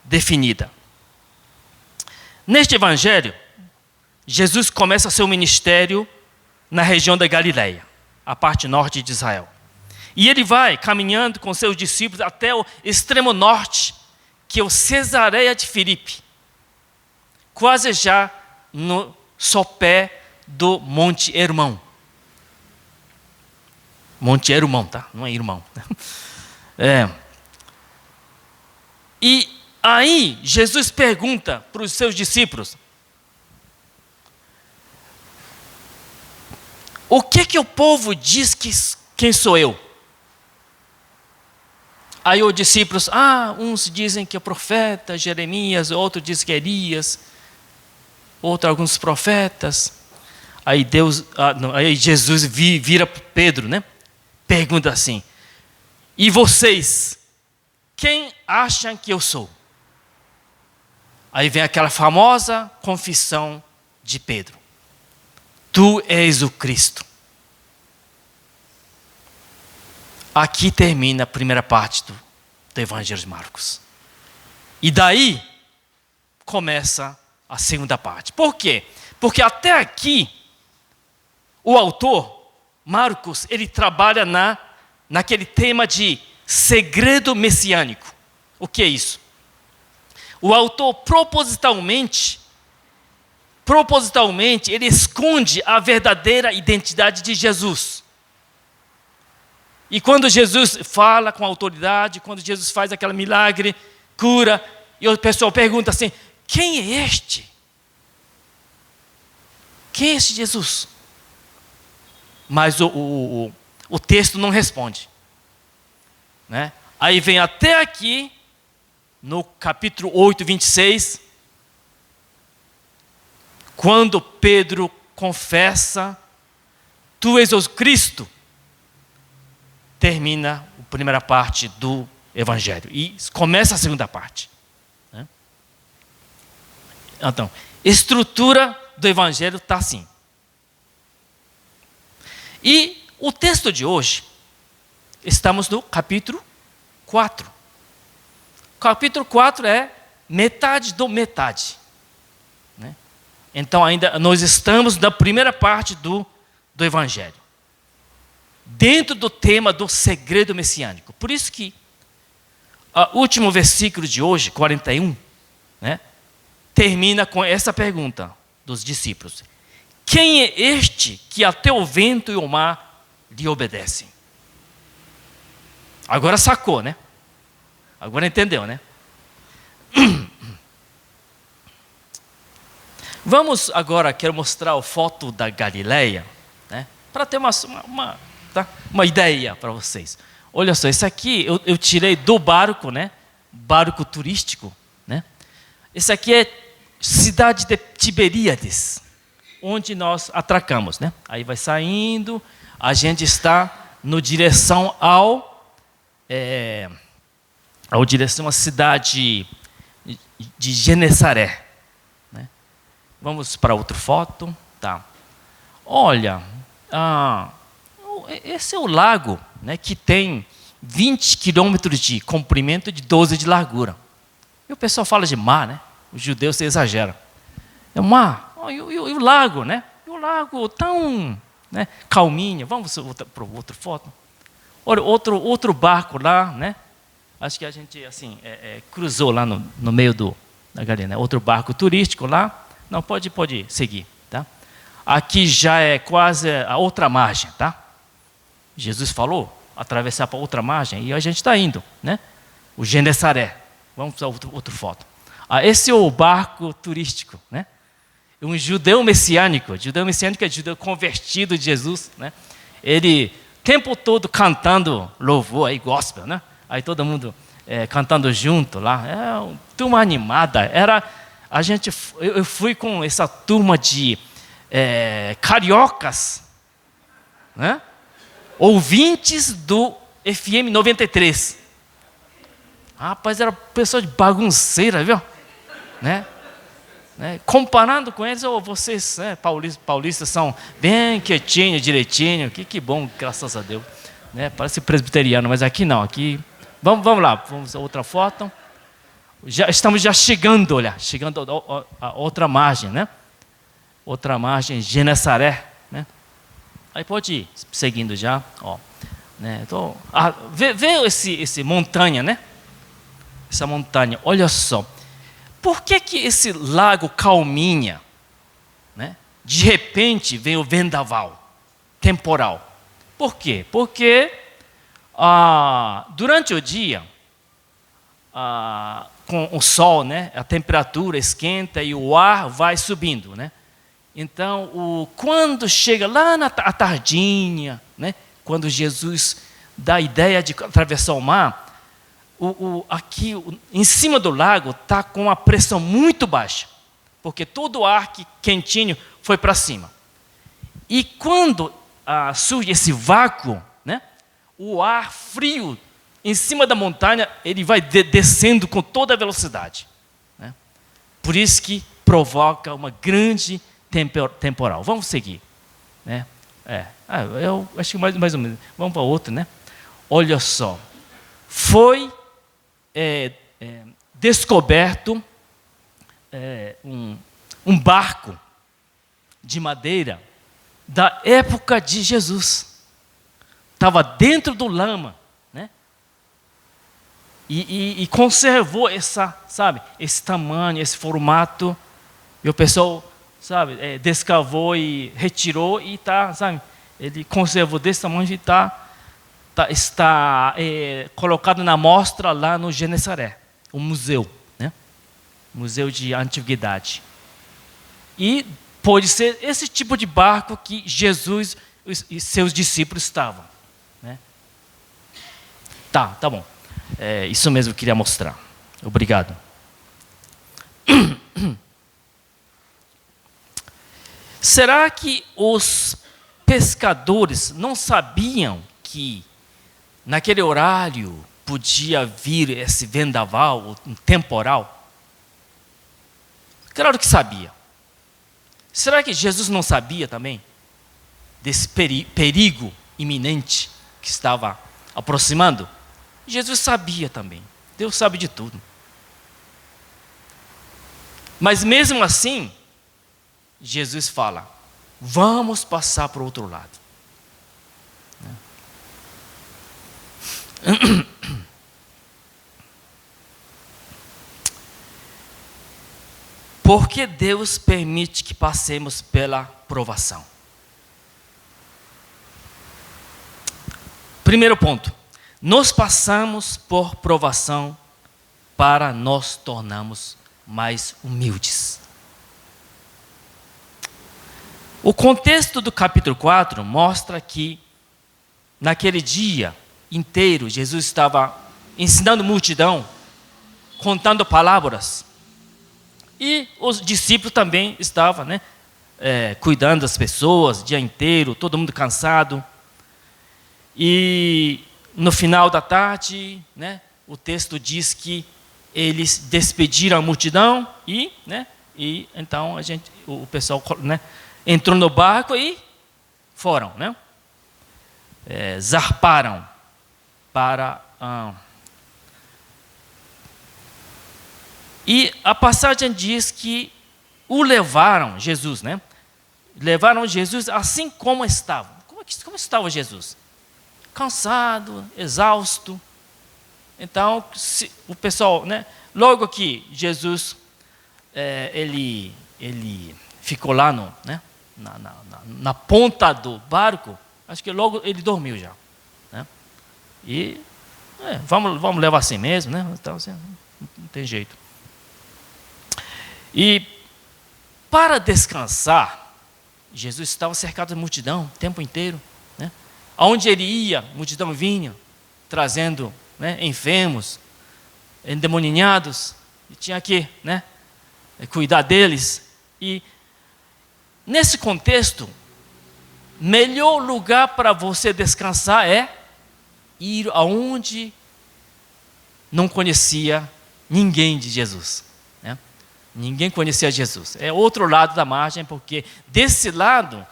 definida. Neste evangelho, Jesus começa seu ministério na região da Galileia, a parte norte de Israel. E ele vai caminhando com seus discípulos até o extremo norte, que é o Cesareia de Filipe, quase já no sopé do Monte Hermão. Monte Hermão, tá? Não é irmão. E aí Jesus pergunta para os seus discípulos: o que o povo diz que quem sou eu? Aí os discípulos, uns dizem que é profeta, Jeremias, outros dizem que é Elias, outros alguns profetas. Aí aí Jesus vira para Pedro, né? Pergunta assim: e vocês, quem acham que eu sou? Aí vem aquela famosa confissão de Pedro: tu és o Cristo. Aqui termina a primeira parte do Evangelho de Marcos. E daí começa a segunda parte. Por quê? Porque até aqui o autor, Marcos, ele trabalha naquele tema de segredo messiânico. O que é isso? O autor propositalmente, ele esconde a verdadeira identidade de Jesus. E quando Jesus fala com autoridade, quando Jesus faz aquele milagre, cura, e o pessoal pergunta assim: quem é este? Quem é esse Jesus? Mas o texto não responde, né? Aí vem até aqui, no capítulo 8, 26, quando Pedro confessa: tu és o Cristo, termina a primeira parte do Evangelho. E começa a segunda parte, né? Então, a estrutura do Evangelho está assim. E o texto de hoje, estamos no capítulo 4. Capítulo 4 é metade do metade, né? Então, ainda nós estamos na primeira parte do Evangelho, dentro do tema do segredo messiânico. Por isso que o último versículo de hoje, 41, né, termina com essa pergunta dos discípulos: quem é este que até o vento e o mar lhe obedecem? Agora sacou, né? Agora entendeu, né? Vamos agora, quero mostrar a foto da Galileia, né, para ter uma ideia para vocês. Olha só, isso aqui eu tirei do barco, né? Barco turístico, né? Esse aqui é cidade de Tiberíades, onde nós atracamos, né? Aí vai saindo, a gente está no direção direção à cidade de Genesaré, né? Vamos para outra foto, tá? Olha, esse é o lago, né, que tem 20 quilômetros de comprimento e de 12 de largura. E o pessoal fala de mar, né? Os judeus se exageram. É o mar, e o lago, né? E o lago tão, né, calminho. Vamos para outra foto. Olha, outro barco lá, né? Acho que a gente assim cruzou lá no meio da galera, né? Outro barco turístico lá. Não, pode seguir, tá? Aqui já é quase a outra margem, tá? Jesus falou atravessar para outra margem e a gente está indo, né? O Genesaré. Vamos para outra foto. Esse é o barco turístico, né? Um judeu messiânico. Judeu messiânico é judeu convertido de Jesus, né? Ele o tempo todo cantando louvor aí, gospel, né? Aí todo mundo cantando junto lá. É uma turma animada. Eu fui com essa turma de cariocas, né? Ouvintes do FM 93. Rapaz, era pessoa de bagunceira, viu? Né? Comparando com eles, vocês, paulistas, são bem quietinhos, direitinho. Que bom, graças a Deus. Né? Parece presbiteriano, mas aqui não. Aqui, vamos lá, vamos a outra foto. Estamos chegando, chegando a outra margem, né? Outra margem, Genesaré, né? Aí pode ir seguindo já, ó, né? Então, vê esse montanha, né? Essa montanha, olha só. Por que esse lago calminha, né? De repente vem o vendaval temporal. Por quê? Porque durante o dia, com o sol, né? A temperatura esquenta e o ar vai subindo, né? Então, quando chega lá na tardinha, né, quando Jesus dá a ideia de atravessar o mar, aqui em cima do lago está com a pressão muito baixa, porque todo o ar quentinho foi para cima. E quando surge esse vácuo, né, o ar frio em cima da montanha, ele vai descendo com toda a velocidade, né? Por isso que provoca uma grande temporal. Vamos seguir, né? Eu acho que mais ou menos. Vamos para outro, né? Olha só, foi descoberto um barco de madeira da época de Jesus. Estava dentro do lama, né? E conservou esse tamanho, esse formato. E o pessoal, descavou e retirou e ele conservou desse tamanho e está colocado na mostra lá no Genesaré, o museu, né? Museu de Antiguidade. E pode ser esse tipo de barco que Jesus e seus discípulos estavam, né? Tá bom. Isso mesmo que eu queria mostrar. Obrigado. Será que os pescadores não sabiam que naquele horário podia vir esse vendaval, um temporal? Claro que sabia. Será que Jesus não sabia também desse perigo iminente que estava aproximando? Jesus sabia também. Deus sabe de tudo. Mas mesmo assim, Jesus fala: vamos passar para o outro lado. Por que Deus permite que passemos pela provação? Primeiro ponto: nós passamos por provação para nos tornarmos mais humildes. O contexto do capítulo 4 mostra que naquele dia inteiro Jesus estava ensinando a multidão, contando palavras. E os discípulos também estavam, cuidando das pessoas o dia inteiro, todo mundo cansado. E no final da tarde, o texto diz que eles despediram a multidão e então o pessoal, entrou no barco e foram, zarparam para e a passagem diz que o levaram, Jesus, levaram Jesus assim como estava. Como estava Jesus? Cansado, exausto. Então, o pessoal, logo que Jesus ele ficou lá na ponta do barco, acho que logo ele dormiu já, E vamos levar assim mesmo, Então, assim, não tem jeito. E para descansar, Jesus estava cercado de multidão o tempo inteiro, Aonde ele ia, a multidão vinha, trazendo enfermos, endemoninhados, e tinha que cuidar deles. E nesse contexto, melhor lugar para você descansar é ir aonde não conhecia ninguém de Jesus. Ninguém conhecia Jesus. É outro lado da margem, porque desse lado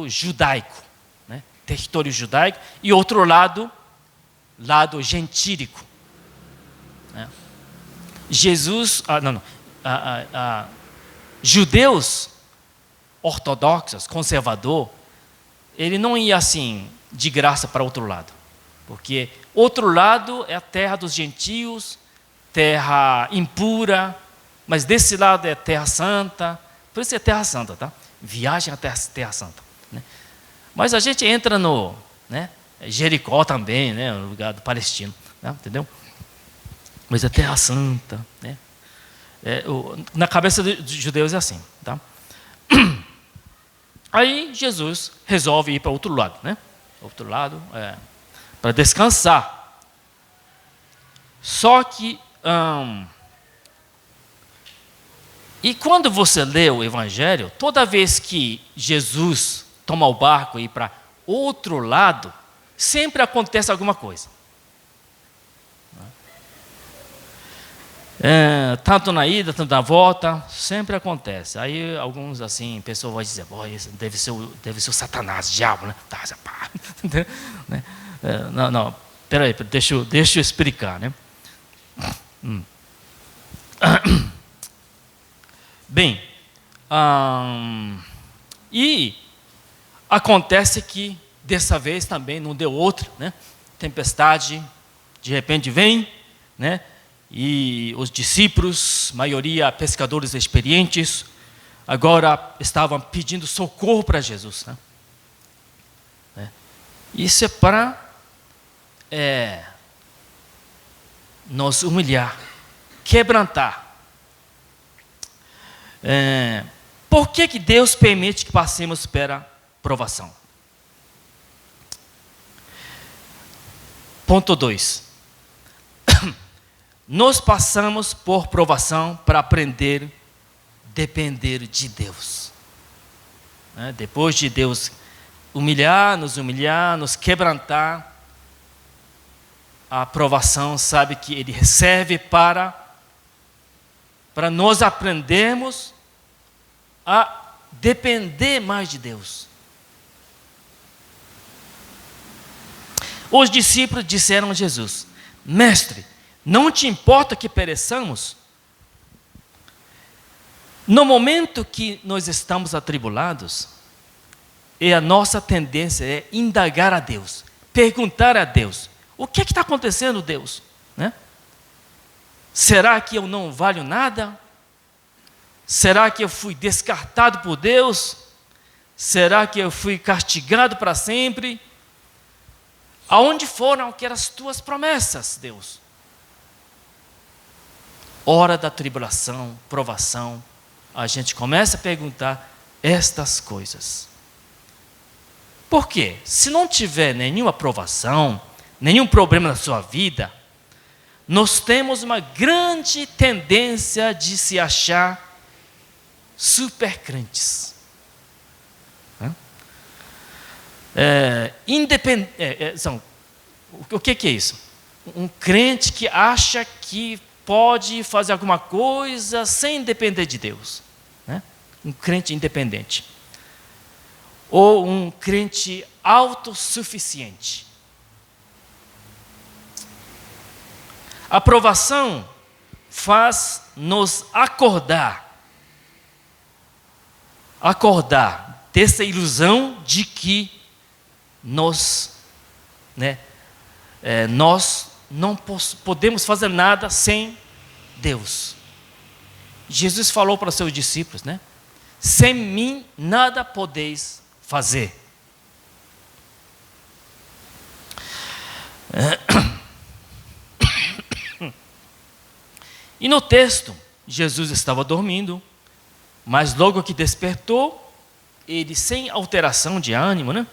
judaico, território judaico, e outro lado gentílico. Jesus, judeus ortodoxos, conservador, ele não ia assim de graça para outro lado, porque outro lado é a terra dos gentios, terra impura, mas desse lado é terra santa, por isso é terra santa, tá? Viagem até a terra santa, Mas a gente entra no, Jericó também, no lugar do Palestino, entendeu? Mas é terra santa, na cabeça dos judeus é assim, tá? Aí Jesus resolve ir para outro lado, né? Outro lado, para descansar. Só que e quando você lê o Evangelho, toda vez que Jesus toma o barco e ir para outro lado, sempre acontece alguma coisa. Tanto na ida, tanto na volta, sempre acontece. Aí alguns assim, pessoas vão dizer, isso deve ser o Satanás, o diabo, né? Não, peraí, deixa eu explicar, né? Bem, e acontece que dessa vez também não deu outra, né? Tempestade, de repente vem, né? E os discípulos, maioria pescadores experientes, agora estavam pedindo socorro para Jesus, né? Isso é para nos humilhar, quebrantar. Por que Deus permite que passemos pela provação? Ponto 2. Nós passamos por provação para aprender a depender de Deus. Depois de Deus nos quebrantar, a provação, sabe que Ele serve para nós aprendermos a depender mais de Deus. Os discípulos disseram a Jesus: Mestre, não te importa que pereçamos? No momento que nós estamos atribulados, a nossa tendência é indagar a Deus, perguntar a Deus: o que está acontecendo, Deus? Né? Será que eu não valho nada? Será que eu fui descartado por Deus? Será que eu fui castigado para sempre? Aonde foram aquelas tuas promessas, Deus? Hora da tribulação, provação, a gente começa a perguntar estas coisas. Por quê? Se não tiver nenhuma provação, nenhum problema na sua vida, nós temos uma grande tendência de se achar super crentes. O que é isso? Um crente que acha que pode fazer alguma coisa sem depender de Deus. Né? Um crente independente. Ou um crente autossuficiente. A provação faz nos acordar dessa ilusão de que nós não podemos fazer nada sem Deus. Jesus falou para os seus discípulos, né? Sem mim nada podeis fazer. E no texto, Jesus estava dormindo, mas logo que despertou, ele, sem alteração de ânimo, né?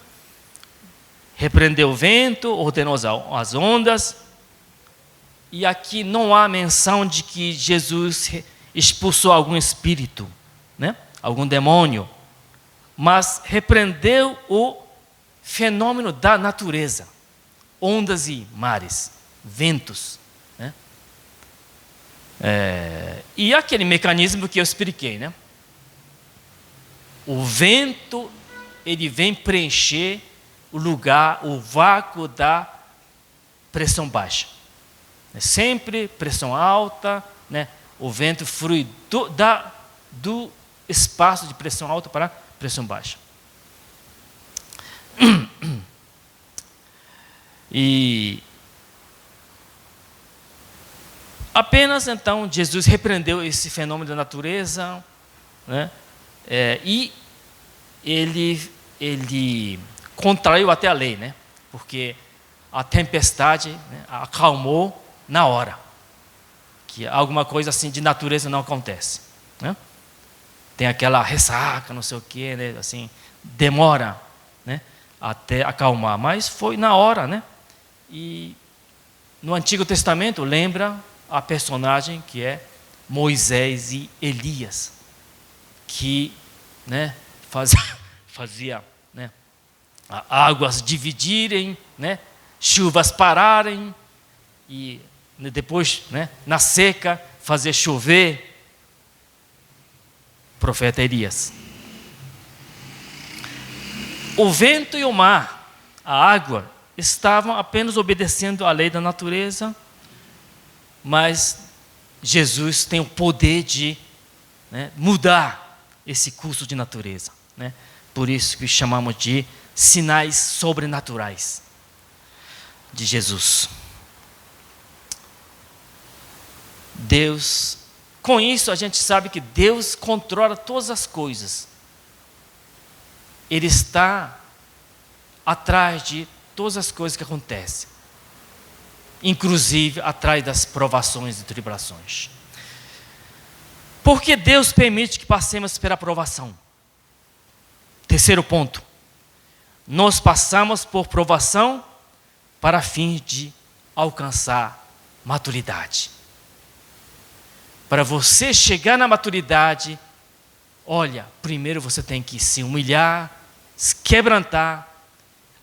Repreendeu o vento, ordenou as ondas, e aqui não há menção de que Jesus expulsou algum espírito, né? Algum demônio, mas repreendeu o fenômeno da natureza, ondas e mares, ventos, né? E aquele mecanismo que eu expliquei, né? O vento, ele vem preencher o lugar, o vácuo da pressão baixa. Sempre pressão alta, né? O vento flui do espaço de pressão alta para pressão baixa. E apenas então Jesus repreendeu esse fenômeno da natureza, né? E ele contraiu até a lei, né? Porque a tempestade, né, acalmou na hora, que alguma coisa assim de natureza não acontece, né? tem aquela ressaca, não sei o quê, né? Assim, demora, né? Até acalmar, mas foi na hora, né? E no Antigo Testamento lembra a personagem que é Moisés e Elias, que, né, fazia, né, águas dividirem, né, chuvas pararem e depois, né, na seca fazer chover. Profeta Elias. O vento e o mar, a água, estavam apenas obedecendo à lei da natureza, mas Jesus tem o poder de, né, mudar esse curso de natureza, né? Por isso que chamamos de sinais sobrenaturais de Jesus. Deus, com isso a gente sabe que Deus controla todas as coisas. Ele está atrás de todas as coisas que acontecem, inclusive atrás das provações e tribulações. Por que Deus permite que passemos pela provação? Terceiro ponto. Nós passamos por provação para fim de alcançar maturidade. Para você chegar na maturidade, olha, primeiro você tem que se humilhar, se quebrantar,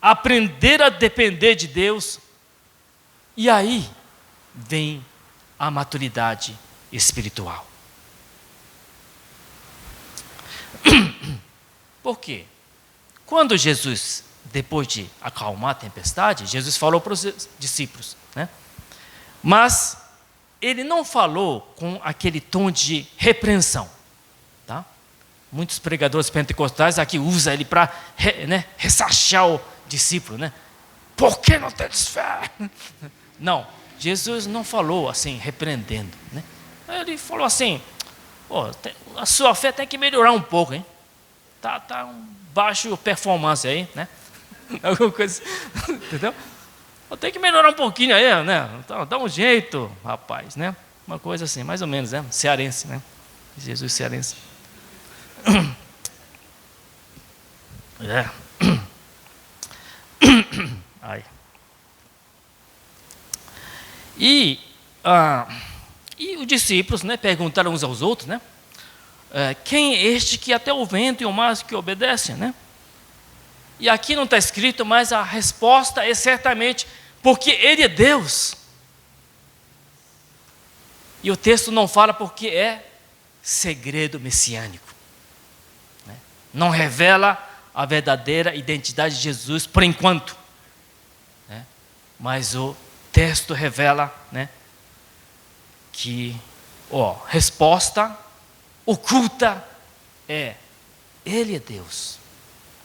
aprender a depender de Deus, e aí vem a maturidade espiritual. Por quê? Quando Jesus, depois de acalmar a tempestade, Jesus falou para os discípulos, né? Mas ele não falou com aquele tom de repreensão, tá? Muitos pregadores pentecostais aqui usam ele para, né, ressachar o discípulo, né? Por que não tens fé? Não, Jesus não falou assim, repreendendo, né? Ele falou assim: oh, a sua fé tem que melhorar um pouco, hein? Tá um baixo performance aí, né? Alguma coisa, entendeu? Tem que melhorar um pouquinho aí, né? Então, dá um jeito, rapaz, né? Uma coisa assim, mais ou menos, né? Cearense, né? Jesus cearense. É. Ai. E os discípulos, né, perguntaram uns aos outros, né? Quem é este que até o vento e o mar que obedecem, né? E aqui não está escrito, mas a resposta é certamente porque Ele é Deus. E o texto não fala porque é segredo messiânico, né? Não revela a verdadeira identidade de Jesus por enquanto, né? Mas o texto revela, né, que resposta oculta é: Ele é Deus,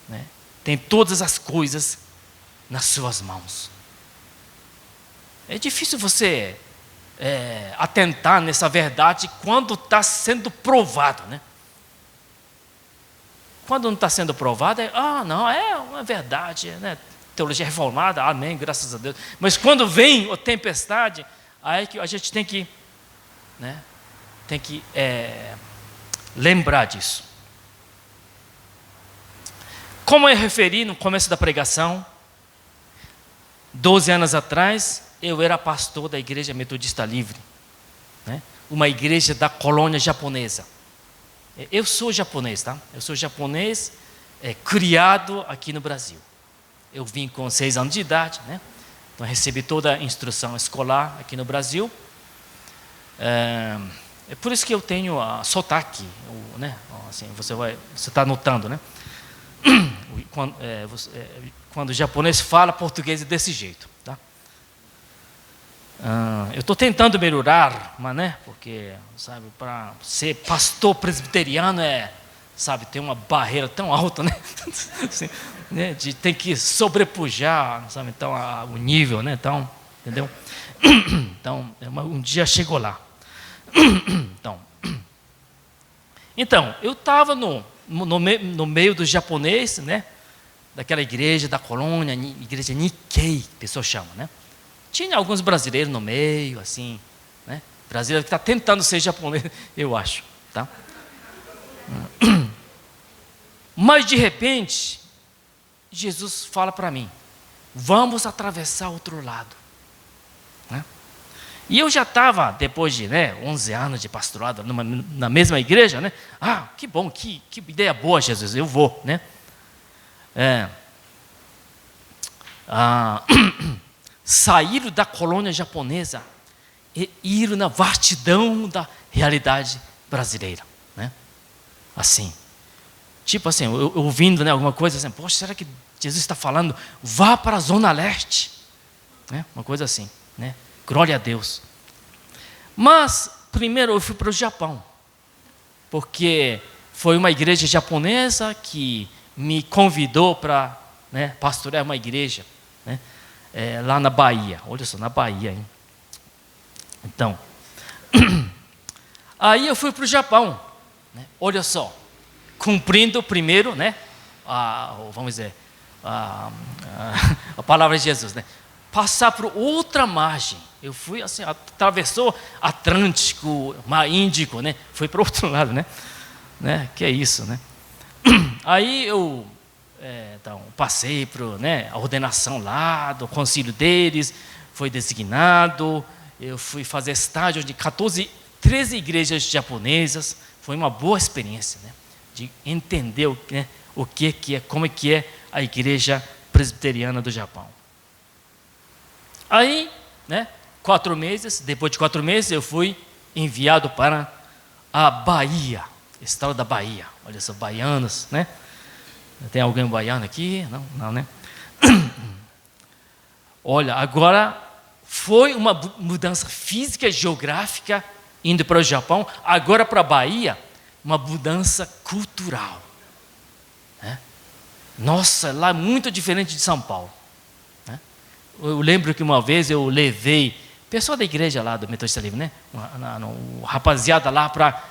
né? Tem todas as coisas nas suas mãos. É difícil você atentar nessa verdade quando está sendo provado, né? Quando não está sendo provado, não, é uma verdade, né? Teologia reformada, amém, graças a Deus. Mas quando vem a tempestade, aí que a gente tem que, né, lembrar disso. Como eu referi no começo da pregação, 12 anos atrás, eu era pastor da Igreja Metodista Livre, né? Uma igreja da colônia japonesa. Eu sou japonês, tá? Eu sou japonês, criado aqui no Brasil. Eu vim com 6 anos de idade, né? Então recebi toda a instrução escolar aqui no Brasil. É por isso que eu tenho a sotaque, né? Assim, você está notando, né? Quando o japonês fala português é desse jeito, tá? Eu estou tentando melhorar, mas, né? Porque, sabe, para ser pastor presbiteriano sabe, tem uma barreira tão alta, né? Assim, né? Tem que sobrepujar, sabe? Então, o nível, né? Então, entendeu? Então, um dia chegou lá. Então, eu estava no meio do japonês, né? Daquela igreja da colônia, igreja Nikkei, que a pessoa chama, né? Tinha alguns brasileiros no meio, assim, né? Brasileiro que está tentando ser japonês, eu acho, tá? Mas de repente, Jesus fala para mim: vamos atravessar o outro lado. Né? E eu já estava, depois de 11 anos de pastorado na mesma igreja, né? Ah, que bom, que ideia boa, Jesus, eu vou. Né? Sair da colônia japonesa e ir na vastidão da realidade brasileira. Né? Assim. Tipo assim, eu ouvindo alguma coisa assim, poxa, será que Jesus está falando, vá para a Zona Leste? Né? Uma coisa assim, né? Glória a Deus. Mas, primeiro eu fui para o Japão, porque foi uma igreja japonesa que me convidou para pastorear uma igreja, né? Lá na Bahia. Olha só, na Bahia, hein? Então, aí eu fui para o Japão, né? Olha só, cumprindo primeiro, né? Vamos dizer, a palavra de Jesus, né? Passar para outra margem. Eu fui assim, atravessou Atlântico, Mar Índico, né? Foi para o outro lado, né? Que é isso, né? Aí eu então, passei para a ordenação lá do concílio deles, foi designado. Eu fui fazer estágio de 13 igrejas japonesas. Foi uma boa experiência, né? De entender o que é, como é que é a igreja presbiteriana do Japão. Aí, 4 meses, depois de 4 meses, eu fui enviado para a Bahia, estado da Bahia. Olha só, baianos, né? Tem alguém baiano aqui? Não, né? Olha, agora foi uma mudança física e geográfica indo para o Japão, agora para a Bahia, uma mudança cultural. Né? Nossa, lá é muito diferente de São Paulo. Né? Eu lembro que uma vez eu levei pessoa da igreja lá do Metodista Livre, né? Uma rapaziada lá para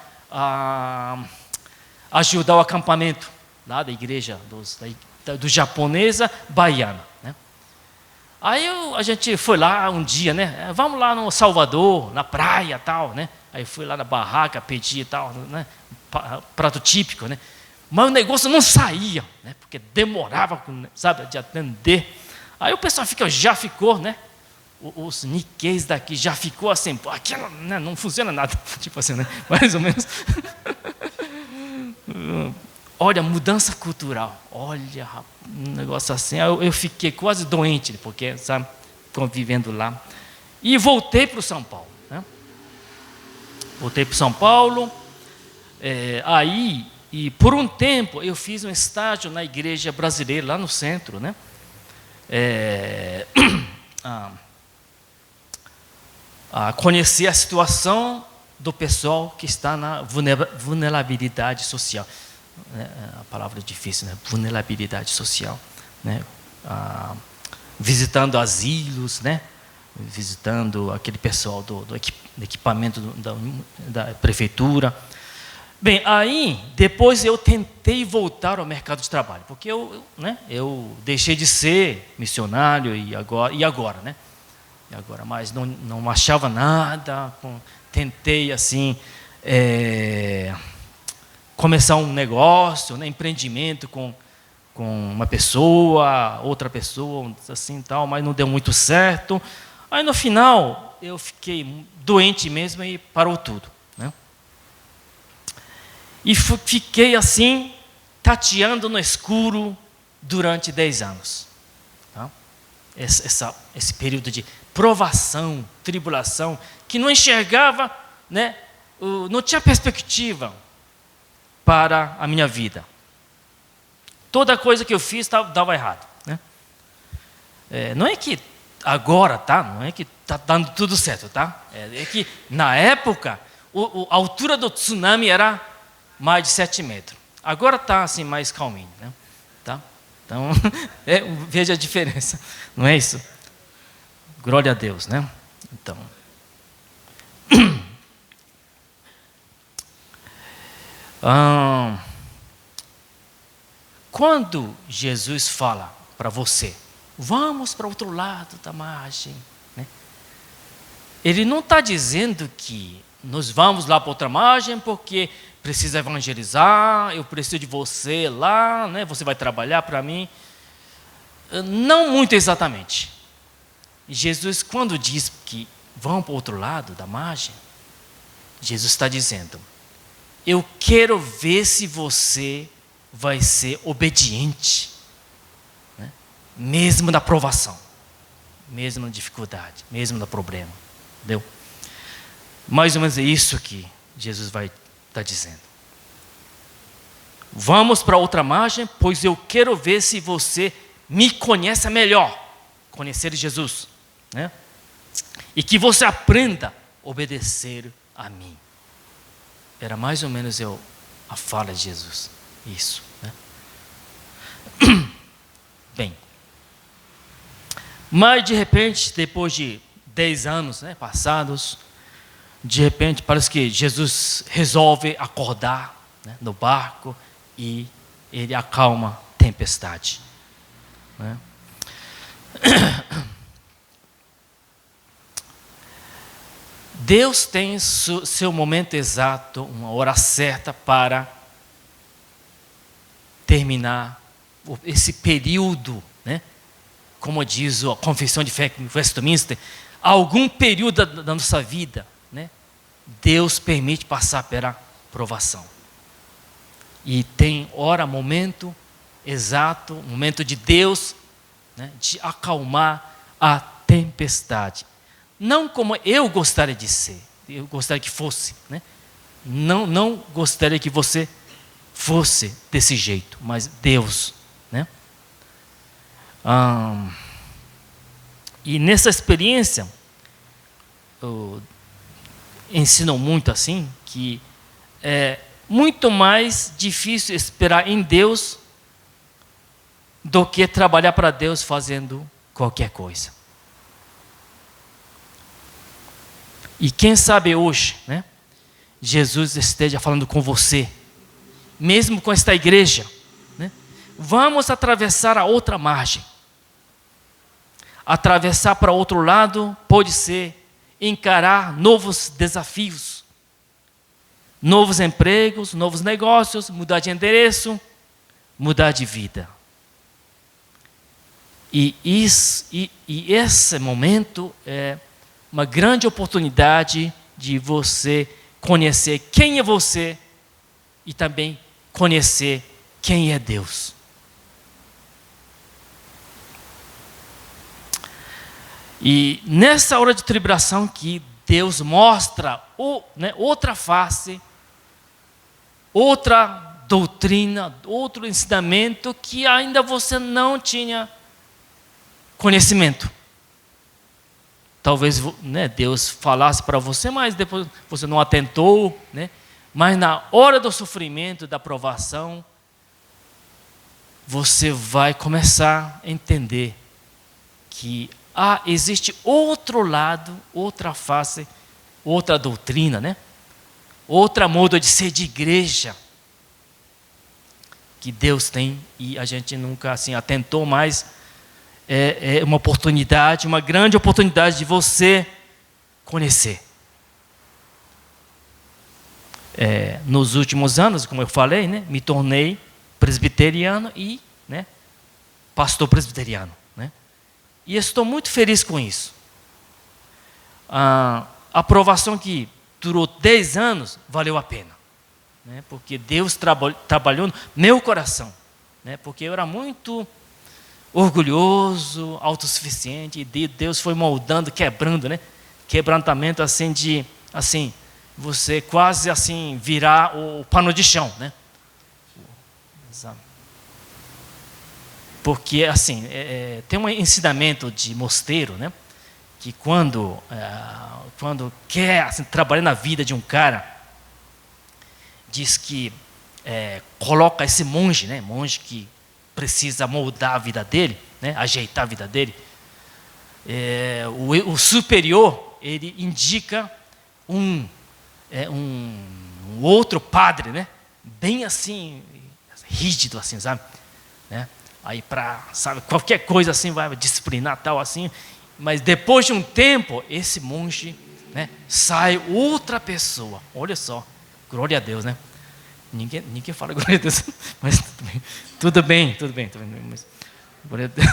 ajudar o acampamento lá da igreja do japonesa baiana. Né? Aí a gente foi lá um dia, né? Vamos lá no Salvador, na praia tal, né? Aí fui lá na barraca, pedi e tal, né? Prato típico, né? Mas o negócio não saía, né? Porque demorava, sabe, de atender. Aí o pessoal já ficou, né? Os Nikkeis daqui já ficou assim, aqui não funciona nada, tipo assim, né? Mais ou menos. Olha, mudança cultural. Olha, um negócio assim. Eu fiquei quase doente, porque, sabe, convivendo lá. E voltei para o São Paulo. Né? Voltei para o São Paulo. Aí, e por um tempo, eu fiz um estágio na igreja brasileira, lá no centro. Né? Conhecer a situação do pessoal que está na vulnerabilidade social. A palavra é difícil, né? Vulnerabilidade social, né? Visitando asilos, né? Visitando aquele pessoal do equipamento da prefeitura. Bem, aí depois eu tentei voltar ao mercado de trabalho, porque eu deixei de ser missionário e agora, né? Mas não achava nada. Tentei assim começar um negócio, né, empreendimento com uma pessoa, outra pessoa, assim tal, mas não deu muito certo. Aí no final eu fiquei doente mesmo e parou tudo. Né? E fiquei assim, tateando no escuro durante 10 anos. Tá? Esse período de provação, tribulação, que não enxergava, né, não tinha perspectiva para a minha vida. Toda coisa que eu fiz dava errado. Né? Não é que agora, tá? Não é que está dando tudo certo, tá? É que na época a altura do tsunami era mais de 7 metros. Agora está assim mais calminho, né? Tá? Então veja a diferença, não é isso? Glória a Deus, né? Então. Quando Jesus fala para você, vamos para o outro lado da margem, né? Ele não está dizendo que nós vamos lá para outra margem porque preciso evangelizar, eu preciso de você lá, né? Você vai trabalhar para mim. Não muito exatamente. Jesus, quando diz que vão para o outro lado da margem, Jesus está dizendo: eu quero ver se você vai ser obediente, né? Mesmo na provação, mesmo na dificuldade, mesmo no problema. Entendeu? Mais ou menos é isso que Jesus vai estar dizendo. Vamos para outra margem, pois eu quero ver se você me conhece melhor. Conhecer Jesus, né? E que você aprenda a obedecer a mim. Era mais ou menos a fala de Jesus. Isso, né? Bem, mas de repente, depois de 10 anos, né, passados, de repente parece que Jesus resolve acordar, né, no barco, e ele acalma a tempestade, né? Deus tem seu momento exato, uma hora certa para terminar esse período, né? Como diz a Confissão de Fé em Westminster, algum período da nossa vida, né, Deus permite passar pela provação. E tem hora, momento exato, momento de Deus, né, de acalmar a tempestade. Não como eu gostaria de ser, eu gostaria que fosse, né? Não gostaria que você fosse desse jeito, mas Deus, né? E nessa experiência, ensinam muito assim, que é muito mais difícil esperar em Deus do que trabalhar para Deus fazendo qualquer coisa. E quem sabe hoje, né, Jesus esteja falando com você, mesmo com esta igreja, né? Vamos atravessar a outra margem. Atravessar para outro lado pode ser encarar novos desafios, novos empregos, novos negócios, mudar de endereço, mudar de vida. E esse momento é uma grande oportunidade de você conhecer quem é você e também conhecer quem é Deus. E nessa hora de tribulação que Deus mostra outra face, outra doutrina, outro ensinamento que ainda você não tinha conhecimento. Talvez, né, Deus falasse para você, mas depois você não atentou, né? Mas na hora do sofrimento, da provação, você vai começar a entender que existe outro lado, outra face, outra doutrina, né? Outra modo de ser de igreja que Deus tem e a gente nunca assim atentou, mas é uma oportunidade, uma grande oportunidade de você conhecer. Nos últimos anos, como eu falei, né, me tornei presbiteriano e, né, pastor presbiteriano, né? E estou muito feliz com isso. A aprovação que durou 10 anos valeu a pena, né? Porque Deus trabalhou no meu coração, né? Porque eu era muito orgulhoso, autossuficiente, e Deus foi moldando, quebrando, né? Quebrantamento assim de, assim, você quase assim virar o pano de chão, né? Porque assim, tem um ensinamento de mosteiro, né? Que quando quer assim, trabalhar na vida de um cara, diz que coloca esse monge, né? Monge que precisa moldar a vida dele, né? Ajeitar a vida dele. O superior, ele indica um outro padre, né? Bem assim, rígido assim, sabe? Né? Aí sabe, qualquer coisa assim vai disciplinar tal assim, mas depois de um tempo, esse monge, né, sai outra pessoa. Olha só, glória a Deus, né? Ninguém fala glória a Deus, mas tudo bem. Mas, glória a Deus.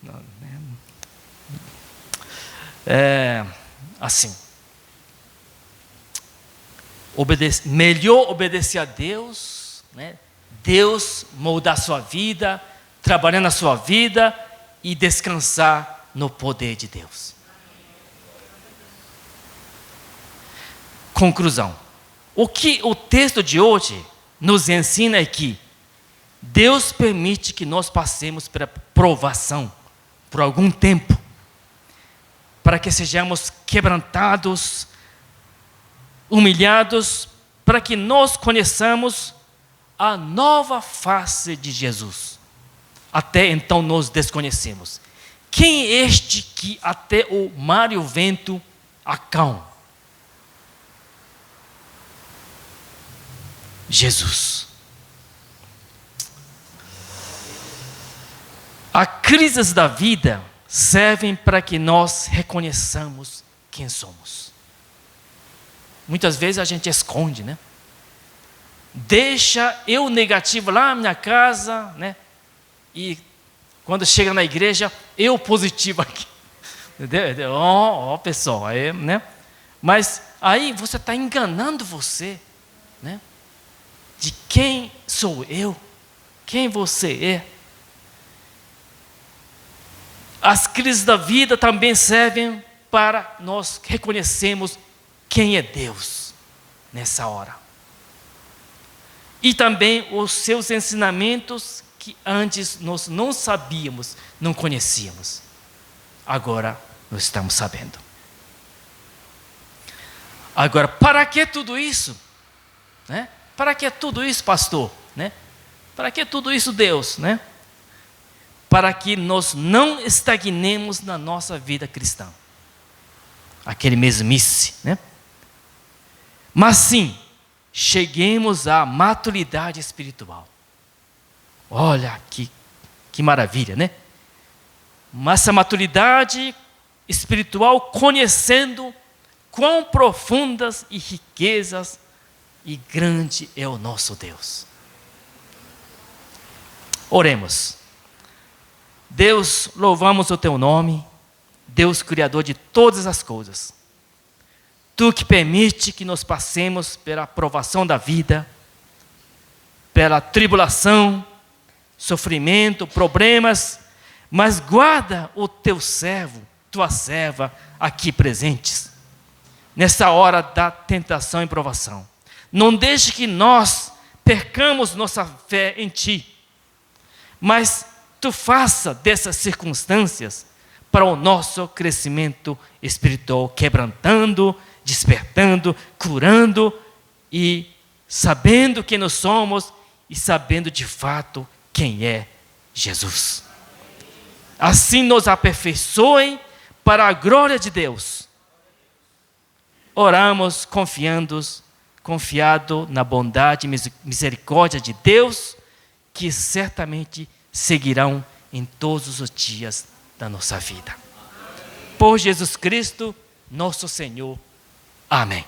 Não, né? Assim, melhor obedecer a Deus, né? Deus moldar a sua vida, trabalhar na sua vida e descansar no poder de Deus. Conclusão. O que o texto de hoje nos ensina é que Deus permite que nós passemos pela provação por algum tempo, para que sejamos quebrantados, humilhados, para que nós conheçamos a nova face de Jesus. Até então nós desconhecemos. Quem é este que até o mar e o vento acalmam? Jesus. As crises da vida servem para que nós reconheçamos quem somos. Muitas vezes a gente esconde, né? Deixa eu negativo lá na minha casa, né? E quando chega na igreja, eu positivo aqui. Entendeu? Pessoal, aí, né? Mas aí você está enganando você, né? De quem sou eu, quem você é. As crises da vida também servem para nós reconhecermos quem é Deus nessa hora. E também os seus ensinamentos que antes nós não sabíamos, não conhecíamos. Agora nós estamos sabendo. Agora, para que tudo isso? Né? Para que tudo isso, pastor? Né? Para que tudo isso, Deus? Né? Para que nós não estagnemos na nossa vida cristã. Aquele mesmice, né? Mas sim, cheguemos à maturidade espiritual. Olha que maravilha, né? Mas essa maturidade espiritual conhecendo quão profundas e riquezas e grande é o nosso Deus. Oremos. Deus, louvamos o teu nome, Deus criador de todas as coisas. Tu que permite que nós passemos pela provação da vida, pela tribulação, sofrimento, problemas, mas guarda o teu servo, tua serva aqui presentes, nessa hora da tentação e provação. Não deixe que nós percamos nossa fé em Ti, mas Tu faça dessas circunstâncias para o nosso crescimento espiritual, quebrantando, despertando, curando e sabendo quem nós somos e sabendo de fato quem é Jesus. Assim nos aperfeiçoe para a glória de Deus. Oramos confiado na bondade e misericórdia de Deus, que certamente seguirão em todos os dias da nossa vida. Por Jesus Cristo, nosso Senhor. Amém.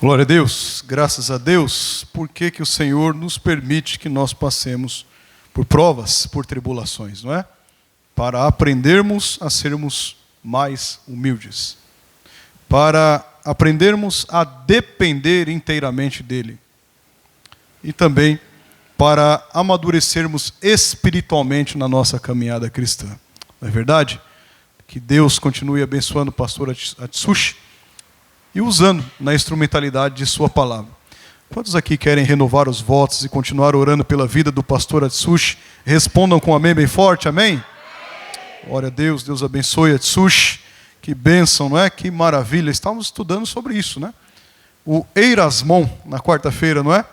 Glória a Deus, graças a Deus. Por que o Senhor nos permite que nós passemos por provas, por tribulações, não é? Para aprendermos a sermos mais humildes. Para aprendermos a depender inteiramente dEle. E também para amadurecermos espiritualmente na nossa caminhada cristã. Não é verdade? Que Deus continue abençoando o pastor Atsushi e usando na instrumentalidade de sua palavra. Quantos aqui querem renovar os votos e continuar orando pela vida do pastor Atsushi? Respondam com amém bem forte, amém? Glória a Deus, Deus abençoe Atsushi. Que bênção, não é? Que maravilha. Estávamos estudando sobre isso, né? O Eirasmon, na quarta-feira, não é?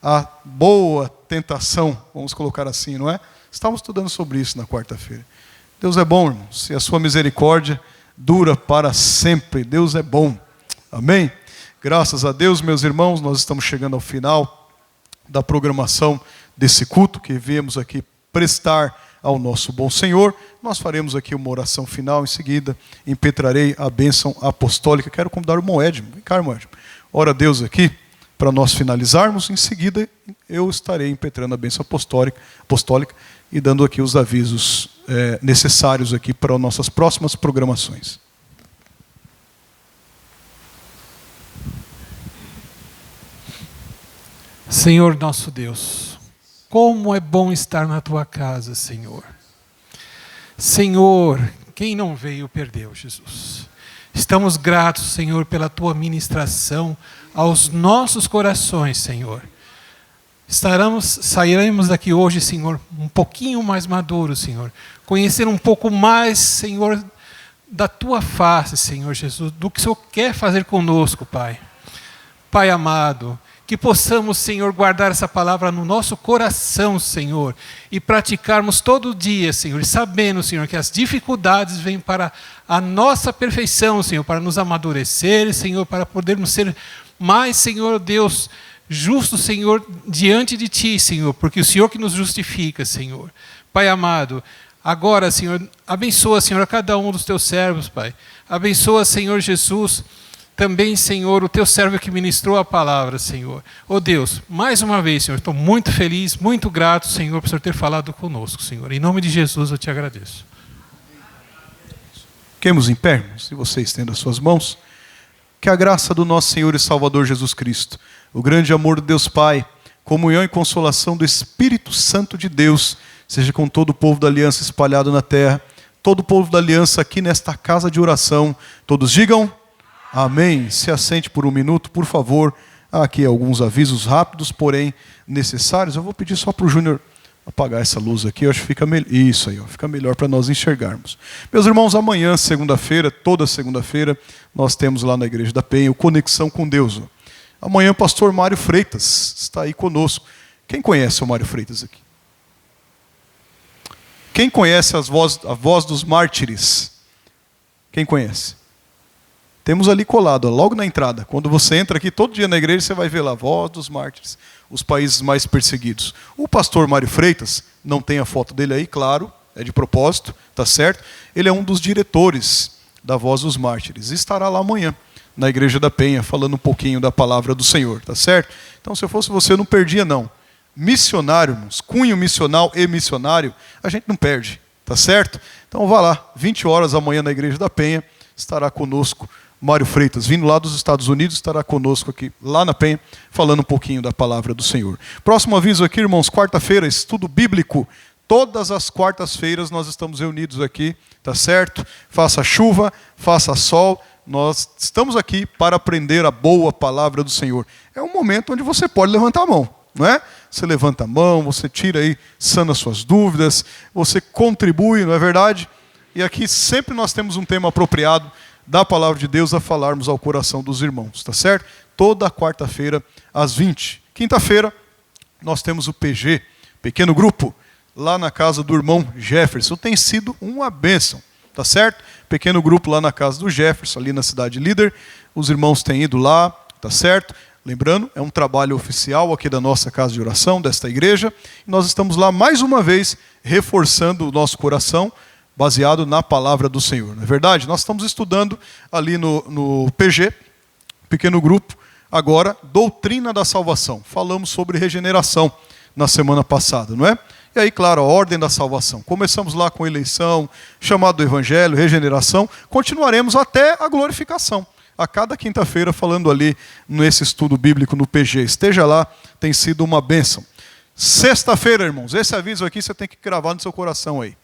A boa tentação, vamos colocar assim, não é? Estávamos estudando sobre isso na quarta-feira. Deus é bom, irmãos, e a sua misericórdia dura para sempre. Deus é bom. Amém? Graças a Deus, meus irmãos, nós estamos chegando ao final da programação desse culto que viemos aqui prestar ao nosso bom Senhor. Nós faremos aqui uma oração final, em seguida impetrarei a bênção apostólica. Quero convidar o irmão Edmo. Vem cá, irmão Edmo. Ora a Deus aqui, para nós finalizarmos. Em seguida eu estarei impetrando a bênção apostólica e dando aqui os avisos necessários aqui para nossas próximas programações. Senhor nosso Deus, como é bom estar na tua casa, Senhor. Senhor, quem não veio perdeu, Jesus. Estamos gratos, Senhor, pela tua ministração aos nossos corações, Senhor. Sairemos daqui hoje, Senhor, um pouquinho mais maduros, Senhor. Conhecer um pouco mais, Senhor, da tua face, Senhor Jesus, do que o Senhor quer fazer conosco, Pai. Pai amado, que possamos, Senhor, guardar essa palavra no nosso coração, Senhor, e praticarmos todo dia, Senhor, sabendo, Senhor, que as dificuldades vêm para a nossa perfeição, Senhor, para nos amadurecer, Senhor, para podermos ser mais, Senhor Deus, justos, Senhor, diante de Ti, Senhor, porque o Senhor que nos justifica, Senhor. Pai amado, agora, Senhor, abençoa, Senhor, a cada um dos Teus servos, Pai. Abençoa, Senhor Jesus, também, Senhor, o Teu servo que ministrou a palavra, Senhor. Oh Deus, mais uma vez, Senhor, estou muito feliz, muito grato, Senhor, por o Senhor ter falado conosco, Senhor. Em nome de Jesus eu Te agradeço. Fiquemos em pé, se você estenda as suas mãos. Que a graça do nosso Senhor e Salvador Jesus Cristo, o grande amor de Deus Pai, comunhão e consolação do Espírito Santo de Deus, seja com todo o povo da aliança espalhado na terra, todo o povo da aliança aqui nesta casa de oração. Todos digam amém. Se assente por um minuto, por favor. Há aqui alguns avisos rápidos, porém necessários. Eu vou pedir só para o Júnior apagar essa luz aqui. Eu acho que fica melhor. Isso aí, ó, fica melhor para nós enxergarmos. Meus irmãos, amanhã, segunda-feira, toda segunda-feira, nós temos lá na Igreja da Penha o Conexão com Deus. Amanhã o pastor Mário Freitas está aí conosco. Quem conhece o Mário Freitas aqui? Quem conhece a voz dos mártires? Quem conhece? Temos ali colado, logo na entrada. Quando você entra aqui todo dia na igreja, você vai ver lá, Voz dos Mártires, os países mais perseguidos. O pastor Mário Freitas, não tem a foto dele aí, claro, é de propósito, tá certo? Ele é um dos diretores da Voz dos Mártires. Estará lá amanhã, na Igreja da Penha, falando um pouquinho da palavra do Senhor, tá certo? Então, se eu fosse você, eu não perdia não. Missionário, irmãos, cunho missional e missionário, a gente não perde, tá certo? Então vá lá, 20 horas amanhã na Igreja da Penha, estará conosco Mário Freitas, vindo lá dos Estados Unidos, estará conosco aqui, lá na Penha, falando um pouquinho da palavra do Senhor. Próximo aviso aqui, irmãos, quarta-feira, estudo bíblico. Todas as quartas-feiras nós estamos reunidos aqui, tá certo? Faça chuva, faça sol, nós estamos aqui para aprender a boa palavra do Senhor. É um momento onde você pode levantar a mão, não é? Você levanta a mão, você tira aí, sana suas dúvidas, você contribui, não é verdade? E aqui sempre nós temos um tema apropriado da palavra de Deus a falarmos ao coração dos irmãos, tá certo? Toda quarta-feira às 20. Quinta-feira nós temos o PG, pequeno grupo, lá na casa do irmão Jefferson. Tem sido uma bênção, tá certo? Pequeno grupo lá na casa do Jefferson, ali na Cidade Líder. Os irmãos têm ido lá, tá certo? Lembrando, é um trabalho oficial aqui da nossa casa de oração, desta igreja. E nós estamos lá mais uma vez reforçando o nosso coração, baseado na palavra do Senhor. Não é verdade? Nós estamos estudando ali no PG, pequeno grupo, agora, doutrina da salvação. Falamos sobre regeneração na semana passada, não é? E aí, claro, a ordem da salvação. Começamos lá com eleição, chamado do evangelho, regeneração. Continuaremos até a glorificação. A cada quinta-feira falando ali nesse estudo bíblico no PG. Esteja lá, tem sido uma bênção. Sexta-feira, irmãos, esse aviso aqui você tem que gravar no seu coração aí.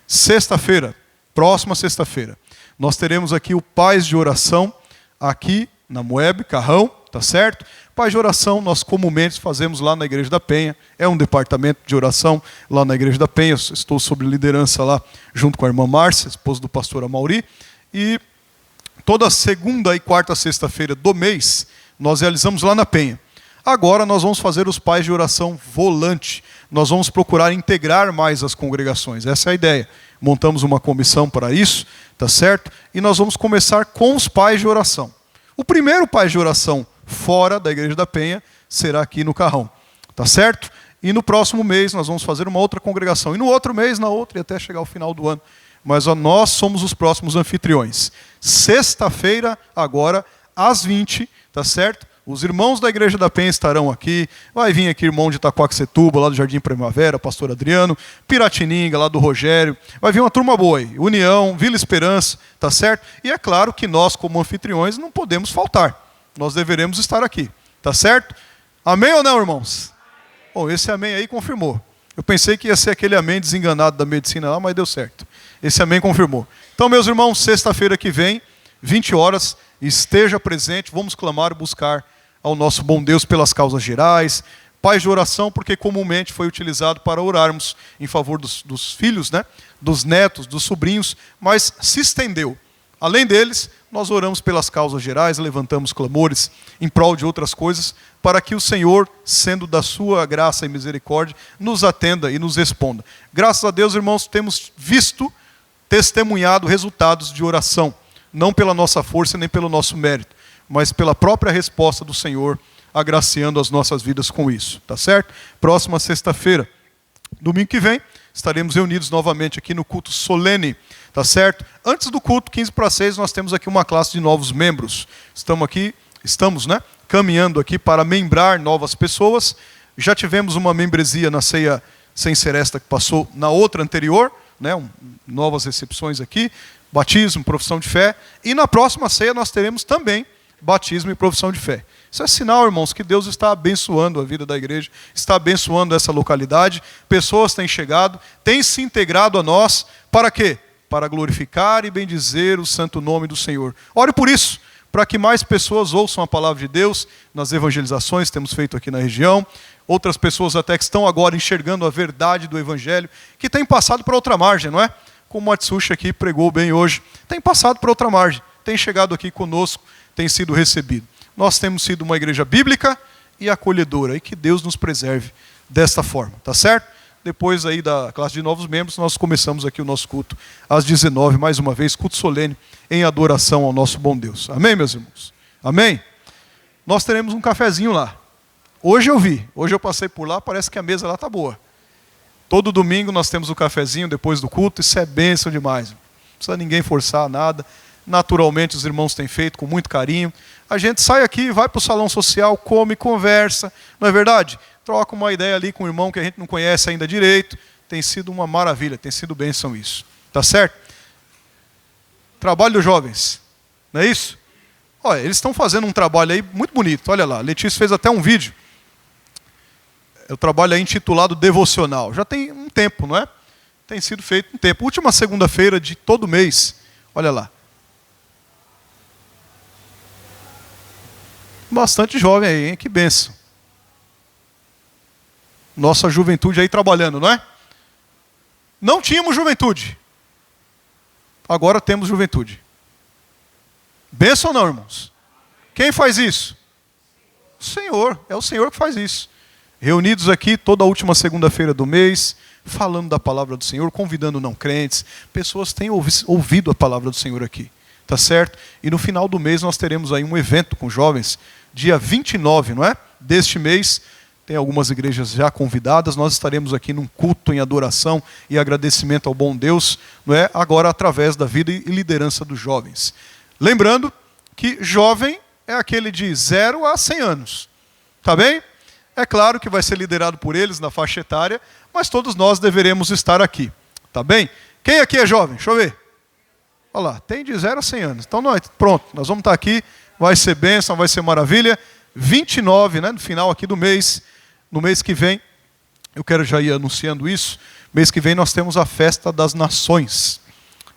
Sexta-feira, próxima sexta-feira, nós teremos aqui o Paz de Oração, aqui na Moeb, Carrão, tá certo? Paz de Oração, nós comumente fazemos lá na Igreja da Penha, é um departamento de oração lá na Igreja da Penha, estou sob liderança lá, junto com a irmã Márcia, esposa do pastor Amauri, e toda segunda e quarta sexta-feira do mês, nós realizamos lá na Penha. Agora nós vamos fazer os pais de oração volante. Nós vamos procurar integrar mais as congregações. Essa é a ideia. Montamos uma comissão para isso, tá certo? E nós vamos começar com os pais de oração. O primeiro pai de oração fora da Igreja da Penha será aqui no Carrão, tá certo? E no próximo mês nós vamos fazer uma outra congregação. E no outro mês, na outra, e até chegar ao final do ano. Mas nós somos os próximos anfitriões. Sexta-feira, agora, às 20, tá certo? Os irmãos da Igreja da Penha estarão aqui. Vai vir aqui irmão de Itaquaquecetuba, lá do Jardim Primavera, pastor Adriano. Piratininga, lá do Rogério. Vai vir uma turma boa aí. União, Vila Esperança, tá certo? E é claro que nós, como anfitriões, não podemos faltar. Nós deveremos estar aqui, tá certo? Amém ou não, irmãos? Bom, esse amém aí confirmou. Eu pensei que ia ser aquele amém desenganado da medicina lá, mas deu certo. Esse amém confirmou. Então, meus irmãos, sexta-feira que vem, 20 horas, esteja presente, vamos clamar e buscar ao nosso bom Deus pelas causas gerais, paz de oração, porque comumente foi utilizado para orarmos em favor dos filhos, né? Dos netos, dos sobrinhos, mas se estendeu. Além deles, nós oramos pelas causas gerais, levantamos clamores em prol de outras coisas, para que o Senhor, sendo da sua graça e misericórdia, nos atenda e nos responda. Graças a Deus, irmãos, temos visto, testemunhado resultados de oração, não pela nossa força nem pelo nosso mérito, mas pela própria resposta do Senhor, agraciando as nossas vidas com isso, tá certo? Próxima sexta-feira, domingo que vem, estaremos reunidos novamente aqui no culto solene, tá certo? Antes do culto, 15:06, nós temos aqui uma classe de novos membros. Estamos, né, caminhando aqui para membrar novas pessoas. Já tivemos uma membresia na ceia sem ser esta que passou na outra anterior, né, novas recepções aqui, batismo, profissão de fé. E na próxima ceia nós teremos também batismo e profissão de fé. Isso é sinal, irmãos, que Deus está abençoando a vida da igreja, está abençoando essa localidade. Pessoas têm chegado, têm se integrado a nós. Para quê? Para glorificar e bendizer o santo nome do Senhor. Ore por isso, para que mais pessoas ouçam a palavra de Deus nas evangelizações que temos feito aqui na região. Outras pessoas até que estão agora enxergando a verdade do Evangelho, que têm passado para outra margem, não é? Como o Matsushi aqui pregou bem hoje. Tem passado para outra margem, tem chegado aqui conosco, tem sido recebido. Nós temos sido uma igreja bíblica e acolhedora, e que Deus nos preserve desta forma, tá certo? Depois aí da classe de novos membros, nós começamos aqui o nosso culto às 19, mais uma vez, culto solene em adoração ao nosso bom Deus. Amém, meus irmãos? Amém? Nós teremos um cafezinho lá. Hoje eu passei por lá, parece que a mesa lá está boa. Todo domingo nós temos o cafezinho depois do culto, isso é bênção demais. Não precisa ninguém forçar nada. Naturalmente os irmãos têm feito com muito carinho. A gente sai aqui, vai para o salão social, come, conversa, não é verdade? Troca uma ideia ali com um irmão que a gente não conhece ainda direito. Tem sido uma maravilha, tem sido bênção isso. Tá certo? Trabalho dos jovens, não é isso? Olha, eles estão fazendo um trabalho aí muito bonito, olha lá. A Letícia fez até um vídeo. O trabalho aí intitulado Devocional. Já tem um tempo, não é? Tem sido feito um tempo. Última segunda-feira de todo mês, olha lá. Bastante jovem aí, hein? Que bênção. Nossa juventude aí trabalhando, não é? Não tínhamos juventude. Agora temos juventude. Bênção ou não, irmãos? Quem faz isso? O Senhor. É o Senhor que faz isso. Reunidos aqui toda a última segunda-feira do mês, falando da palavra do Senhor, convidando não crentes. Pessoas têm ouvido a palavra do Senhor aqui. Tá certo? E no final do mês nós teremos aí um evento com jovens, dia 29, não é? Deste mês, tem algumas igrejas já convidadas, nós estaremos aqui num culto em adoração e agradecimento ao bom Deus, não é? Agora através da vida e liderança dos jovens. Lembrando que jovem é aquele de 0 a 100 anos. Tá bem? É claro que vai ser liderado por eles na faixa etária, mas todos nós deveremos estar aqui. Tá bem? Quem aqui é jovem? Deixa eu ver. Olha lá, tem de 0 a 100 anos. Então, pronto, nós vamos estar aqui, vai ser bênção, vai ser maravilha. 29, né, no final aqui do mês, no mês que vem, eu quero já ir anunciando isso, mês que vem nós temos a Festa das Nações.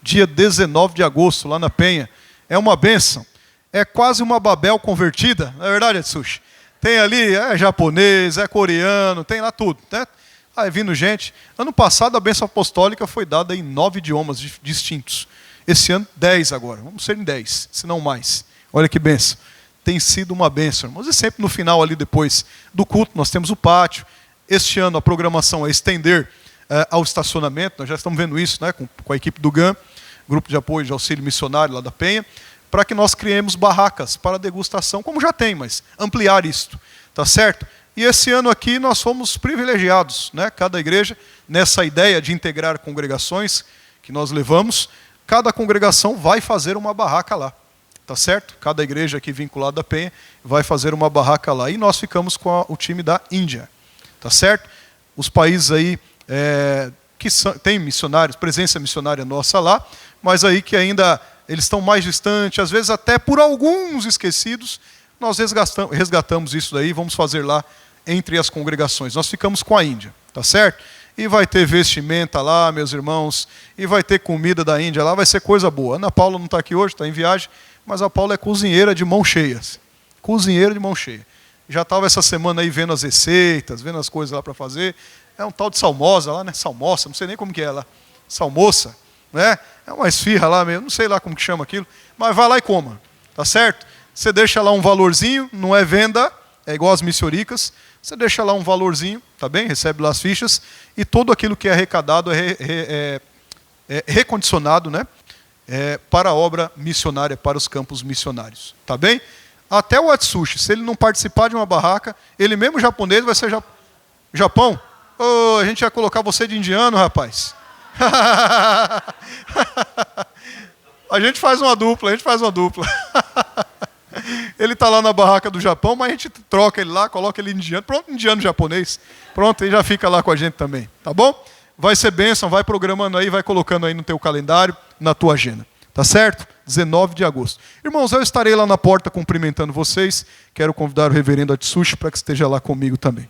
Dia 19 de agosto, lá na Penha. É uma bênção. É quase uma Babel convertida, não é verdade, Atsushi? Tem ali, é japonês, é coreano, tem lá tudo, né? Aí vindo gente. Ano passado a bênção apostólica foi dada em 9 idiomas distintos. Esse ano, 10 agora. Vamos ser em 10, se não mais. Olha que bênção. Tem sido uma bênção, irmãos. E sempre no final, ali depois do culto, nós temos o pátio. Este ano a programação é estender ao estacionamento. Nós já estamos vendo isso, né, com a equipe do GAM, Grupo de Apoio de Auxílio Missionário lá da Penha, para que nós criemos barracas para degustação, como já tem, mas ampliar isto. Tá certo? E esse ano aqui nós fomos privilegiados, né? Cada igreja, nessa ideia de integrar congregações que nós levamos, cada congregação vai fazer uma barraca lá, tá certo? Cada igreja aqui vinculada à Penha vai fazer uma barraca lá. E nós ficamos com o time da Índia, tá certo? Os países aí que tem missionários, presença missionária nossa lá, mas aí que ainda eles estão mais distantes, às vezes até por alguns esquecidos, nós resgatamos isso daí, vamos fazer lá entre as congregações. Nós ficamos com a Índia, tá certo? E vai ter vestimenta lá, meus irmãos, e vai ter comida da Índia lá, vai ser coisa boa. A Ana Paula não está aqui hoje, está em viagem, mas a Paula é cozinheira de mão cheia. Cozinheira de mão cheia. Já estava essa semana aí vendo as receitas, vendo as coisas lá para fazer. É um tal de salmosa lá, né? Salmoça, não sei nem como que é lá. Salmoça, né? É uma esfirra lá mesmo, não sei lá como que chama aquilo, mas vai lá e coma, tá certo? Você deixa lá um valorzinho, não é venda, é igual as missioricas, você deixa lá um valorzinho, tá bem? Recebe lá as fichas, e todo aquilo que é arrecadado é recondicionado, né? Para a obra missionária, para os campos missionários, tá bem? Até o Atsushi, se ele não participar de uma barraca, ele mesmo japonês vai ser Japão? Oh, a gente ia colocar você de indiano, rapaz. A gente faz uma dupla. Ele está lá na barraca do Japão, mas a gente troca ele lá, coloca ele indiano. Pronto, indiano japonês. Pronto, ele já fica lá com a gente também. Tá bom? Vai ser bênção, vai programando aí, vai colocando aí no teu calendário, na tua agenda. Tá certo? 19 de agosto. Irmãos, eu estarei lá na porta cumprimentando vocês. Quero convidar o reverendo Atsushi para que esteja lá comigo também.